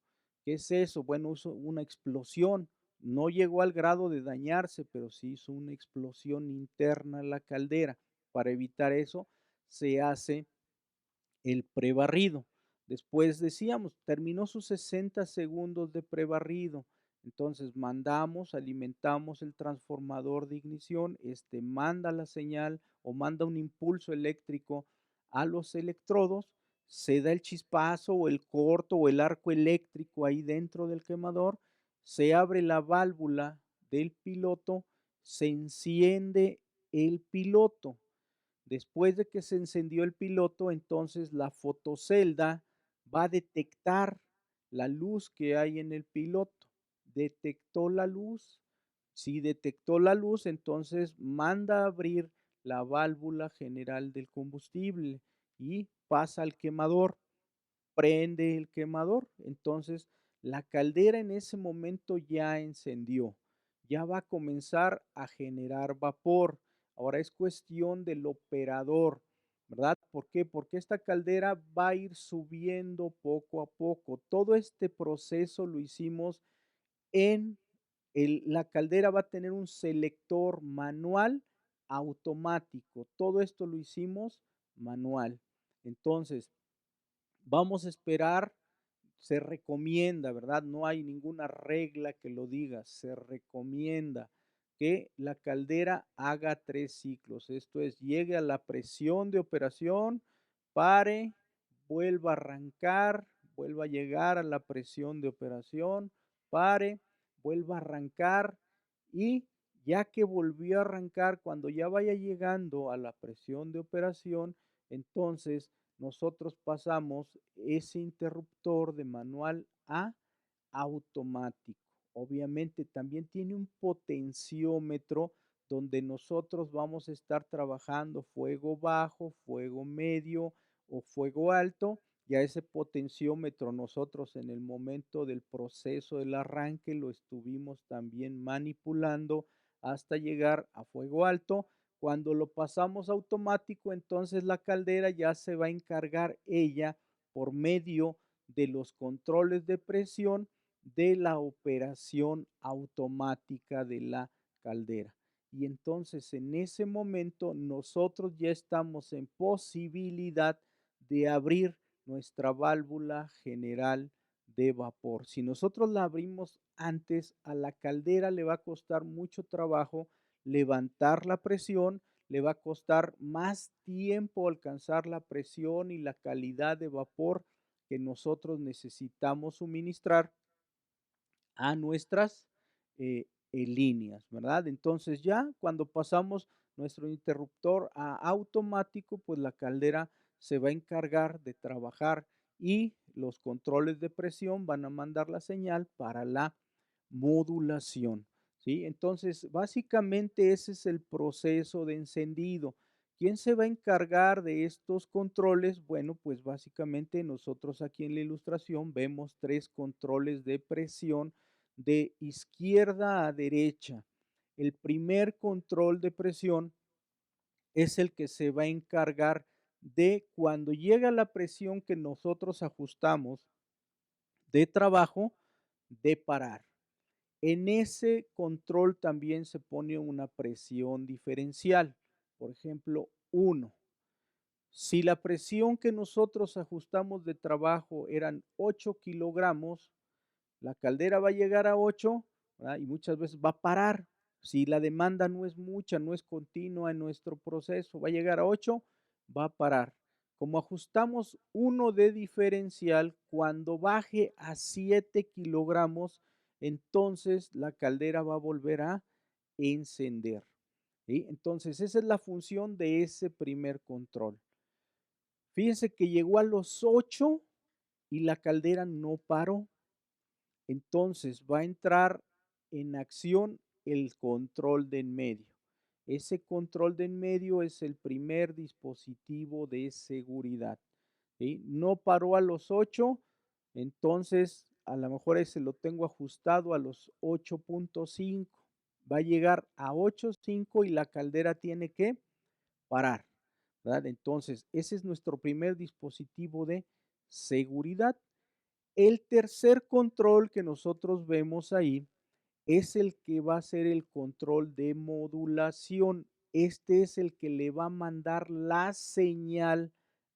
¿Qué es eso? Bueno, hizo una explosión. No llegó al grado de dañarse, pero sí hizo una explosión interna en la caldera. Para evitar eso, se hace el prebarrido. Después decíamos, terminó sus 60 segundos de prebarrido. Entonces mandamos, alimentamos el transformador de ignición, este manda la señal o manda un impulso eléctrico a los electrodos, se da el chispazo o el corto o el arco eléctrico ahí dentro del quemador, se abre la válvula del piloto, se enciende el piloto. Después de que se encendió el piloto, entonces la fotocelda va a detectar la luz que hay en el piloto. Detectó la luz. Si detectó la luz, entonces manda a abrir la válvula general del combustible y pasa al quemador, prende el quemador. Entonces la caldera en ese momento ya encendió, ya va a comenzar a generar vapor. Ahora es cuestión del operador, ¿verdad? ¿Por qué? Porque esta caldera va a ir subiendo poco a poco. Todo este proceso lo hicimos en la caldera va a tener un selector manual automático. Todo esto lo hicimos manual. Entonces, vamos a esperar, se recomienda, ¿verdad? No hay ninguna regla que lo diga, se recomienda que la caldera haga 3 ciclos. Esto es, llegue a la presión de operación, pare, vuelva a arrancar, vuelva a llegar a la presión de operación, pare, vuelva a arrancar y ya que volvió a arrancar, cuando ya vaya llegando a la presión de operación, entonces nosotros pasamos ese interruptor de manual a automático. obviamente también tiene un potenciómetro donde nosotros vamos a estar trabajando fuego bajo, fuego medio o fuego alto. Y a ese potenciómetro nosotros en el momento del proceso del arranque lo estuvimos también manipulando hasta llegar a fuego alto. Cuando lo pasamos a automático, entonces la caldera ya se va a encargar ella por medio de los controles de presión de la operación automática de la caldera. Y entonces en ese momento nosotros ya estamos en posibilidad de abrir nuestra válvula general de vapor. Si nosotros la abrimos antes, a la caldera le va a costar mucho trabajo levantar la presión, le va a costar más tiempo alcanzar la presión y la calidad de vapor que nosotros necesitamos suministrar a nuestras líneas, ¿verdad? Entonces ya cuando pasamos nuestro interruptor a automático, pues la caldera se va a encargar de trabajar y los controles de presión van a mandar la señal para la modulación, ¿sí? Entonces, básicamente ese es el proceso de encendido. ¿Quién se va a encargar de estos controles? Bueno, pues básicamente nosotros aquí en la ilustración vemos tres controles de presión de izquierda a derecha. El primer control de presión es el que se va a encargar de cuando llega la presión que nosotros ajustamos de trabajo, de parar. En ese control también se pone una presión diferencial, por ejemplo, 1. Si la presión que nosotros ajustamos de trabajo eran 8 kilogramos, la caldera va a llegar a 8, ¿verdad? Y muchas veces va a parar. Si la demanda no es mucha, no es continua en nuestro proceso, va a llegar a 8, va a parar. Como ajustamos uno de diferencial, cuando baje a 7 kilogramos, entonces la caldera va a volver a encender. ¿Sí? Entonces, esa es la función de ese primer control. Fíjense que llegó a los 8 y la caldera no paró. Entonces va a entrar en acción el control de en medio. Ese control de en medio es el primer dispositivo de seguridad. ¿Sí? No paró a los 8, entonces a lo mejor ese lo tengo ajustado a los 8.5. Va a llegar a 8.5 y la caldera tiene que parar, ¿verdad? Entonces, ese es nuestro primer dispositivo de seguridad. El tercer control que nosotros vemos ahí es el que va a ser el control de modulación. Este es el que le va a mandar la señal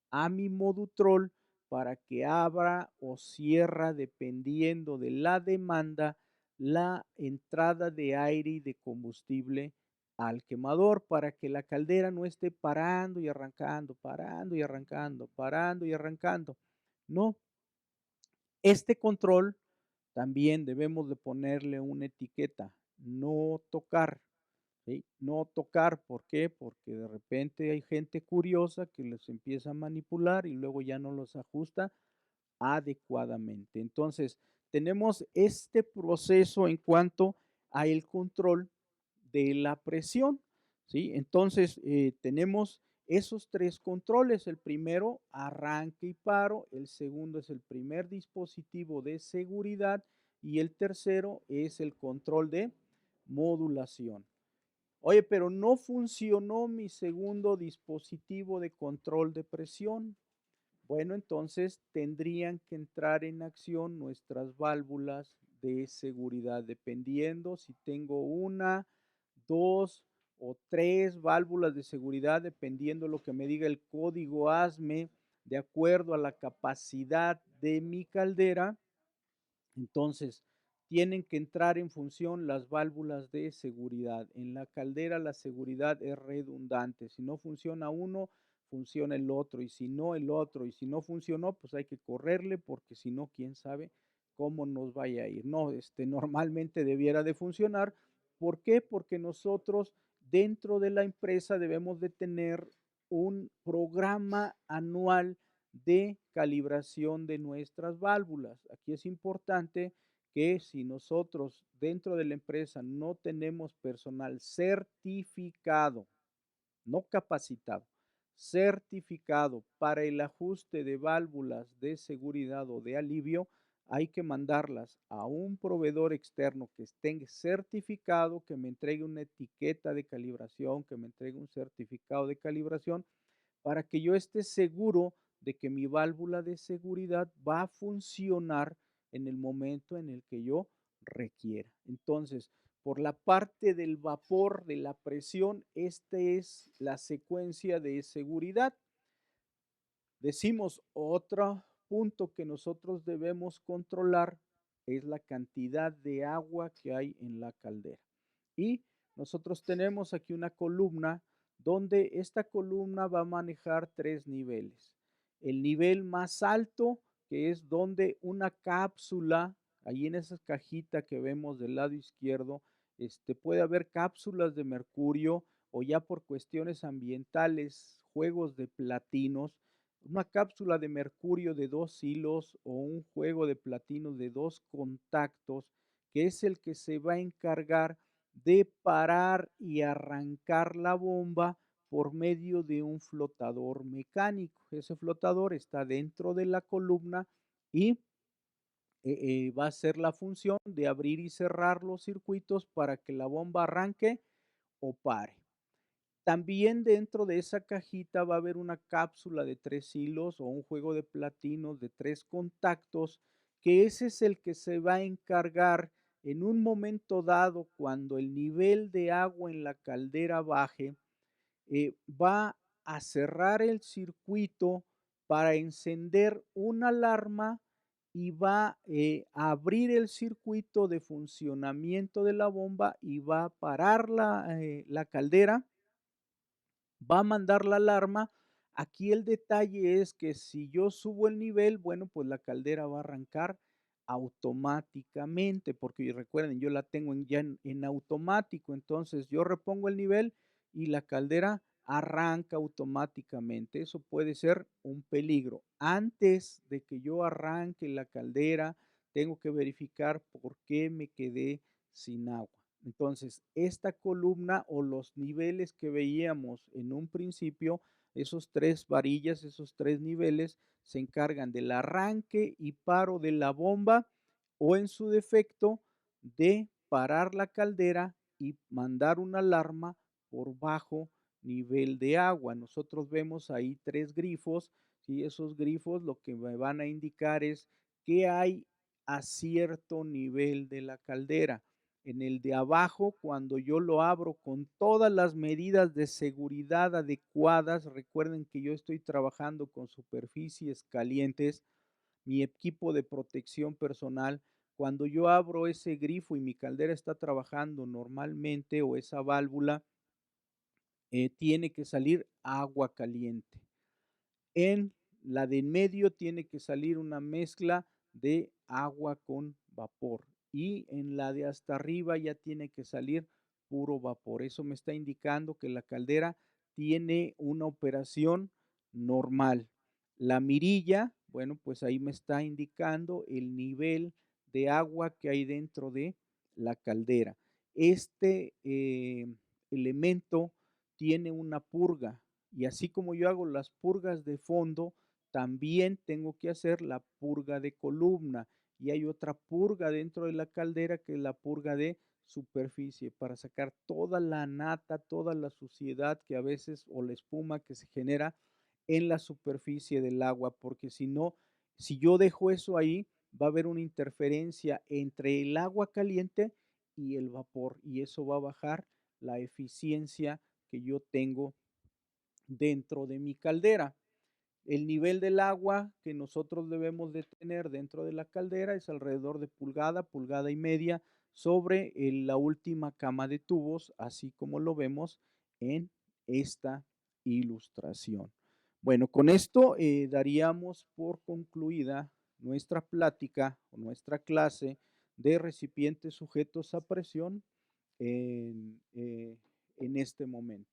a mi Modutrol para que abra o cierra, dependiendo de la demanda, la entrada de aire y de combustible al quemador para que la caldera no esté parando y arrancando, parando y arrancando, parando y arrancando. No, este control también debemos de ponerle una etiqueta, no tocar, ¿sí? No tocar, ¿por qué? Porque de repente hay gente curiosa que los empieza a manipular y luego ya no los ajusta adecuadamente. Entonces, tenemos este proceso en cuanto a el control de la presión, ¿sí? Entonces, tenemos esos tres controles. El primero, arranque y paro. El segundo es el primer dispositivo de seguridad. Y el tercero es el control de modulación. Oye, pero no funcionó mi segundo dispositivo de control de presión. Bueno, entonces tendrían que entrar en acción nuestras válvulas de seguridad, dependiendo si tengo una, dos o tres válvulas de seguridad, dependiendo lo que me diga el código ASME, de acuerdo a la capacidad de mi caldera. Entonces, tienen que entrar en función las válvulas de seguridad. En la caldera la seguridad es redundante. Si no funciona uno, funciona el otro. Y si no, el otro. Y si no funcionó, pues hay que correrle porque si no, quién sabe cómo nos vaya a ir. No, normalmente debiera de funcionar. ¿Por qué? Porque nosotros dentro de la empresa debemos de tener un programa anual de calibración de nuestras válvulas. Aquí es importante que si nosotros dentro de la empresa no tenemos personal certificado, no capacitado, certificado para el ajuste de válvulas de seguridad o de alivio, hay que mandarlas a un proveedor externo que esté certificado, que me entregue una etiqueta de calibración, que me entregue un certificado de calibración, para que yo esté seguro de que mi válvula de seguridad va a funcionar en el momento en el que yo requiera. Entonces, por la parte del vapor, de la presión, esta es la secuencia de seguridad. Decimos otro punto que nosotros debemos controlar es la cantidad de agua que hay en la caldera. Y nosotros tenemos aquí una columna donde esta columna va a manejar tres niveles. El nivel más alto, que es donde una cápsula, ahí en esa cajita que vemos del lado izquierdo, puede haber cápsulas de mercurio o ya por cuestiones ambientales, juegos de platinos, una cápsula de mercurio de 2 hilos o un juego de platino de 2 contactos, que es el que se va a encargar de parar y arrancar la bomba por medio de un flotador mecánico. Ese flotador está dentro de la columna y va a ser la función de abrir y cerrar los circuitos para que la bomba arranque o pare. También dentro de esa cajita va a haber una cápsula de 3 hilos o un juego de platinos de 3 contactos, que ese es el que se va a encargar en un momento dado, cuando el nivel de agua en la caldera baje, va a cerrar el circuito para encender una alarma y va a abrir el circuito de funcionamiento de la bomba y va a parar la caldera, va a mandar la alarma. Aquí el detalle es que si yo subo el nivel, bueno, pues la caldera va a arrancar automáticamente, porque recuerden, yo la tengo ya en automático, entonces yo repongo el nivel y la caldera arranca automáticamente. Eso puede ser un peligro. Antes de que yo arranque la caldera, tengo que verificar por qué me quedé sin agua. Entonces, esta columna o los niveles que veíamos en un principio, esos 3 varillas, esos 3 niveles, se encargan del arranque y paro de la bomba o en su defecto de parar la caldera y mandar una alarma por bajo nivel de agua. Nosotros vemos ahí 3 grifos y esos grifos lo que me van a indicar es que hay a cierto nivel de la caldera. En el de abajo, cuando yo lo abro con todas las medidas de seguridad adecuadas, recuerden que yo estoy trabajando con superficies calientes, mi equipo de protección personal, cuando yo abro ese grifo y mi caldera está trabajando normalmente o esa válvula, tiene que salir agua caliente. En la de en medio tiene que salir una mezcla de agua con vapor y en la de hasta arriba ya tiene que salir puro vapor. Eso me está indicando que la caldera tiene una operación normal. La mirilla, bueno, pues ahí me está indicando el nivel de agua que hay dentro de la caldera. Este elemento tiene una purga y así como yo hago las purgas de fondo, también tengo que hacer la purga de columna y hay otra purga dentro de la caldera que es la purga de superficie para sacar toda la nata, toda la suciedad que a veces o la espuma que se genera en la superficie del agua, porque si no, si yo dejo eso ahí, va a haber una interferencia entre el agua caliente y el vapor y eso va a bajar la eficiencia que yo tengo dentro de mi caldera. El nivel del agua que nosotros debemos de tener dentro de la caldera es alrededor de pulgada, pulgada y media sobre la última cama de tubos, así como lo vemos en esta ilustración. Bueno, con esto daríamos por concluida nuestra plática o nuestra clase de recipientes sujetos a presión en este momento.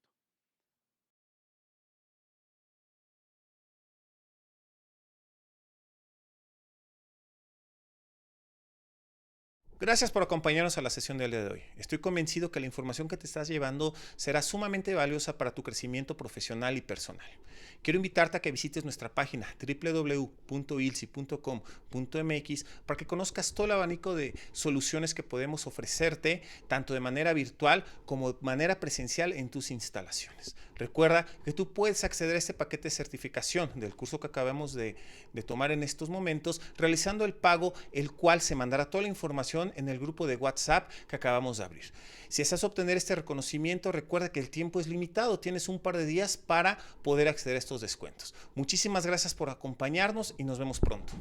Gracias por acompañarnos a la sesión del día de hoy. Estoy convencido que la información que te estás llevando será sumamente valiosa para tu crecimiento profesional y personal. Quiero invitarte a que visites nuestra página www.ilsi.com.mx para que conozcas todo el abanico de soluciones que podemos ofrecerte, tanto de manera virtual como de manera presencial en tus instalaciones. Recuerda que tú puedes acceder a este paquete de certificación del curso que acabamos de tomar en estos momentos, realizando el pago, el cual se mandará toda la información en el grupo de WhatsApp que acabamos de abrir. Si deseas obtener este reconocimiento, recuerda que el tiempo es limitado, tienes un par de días para poder acceder a estos descuentos. Muchísimas gracias por acompañarnos y nos vemos pronto.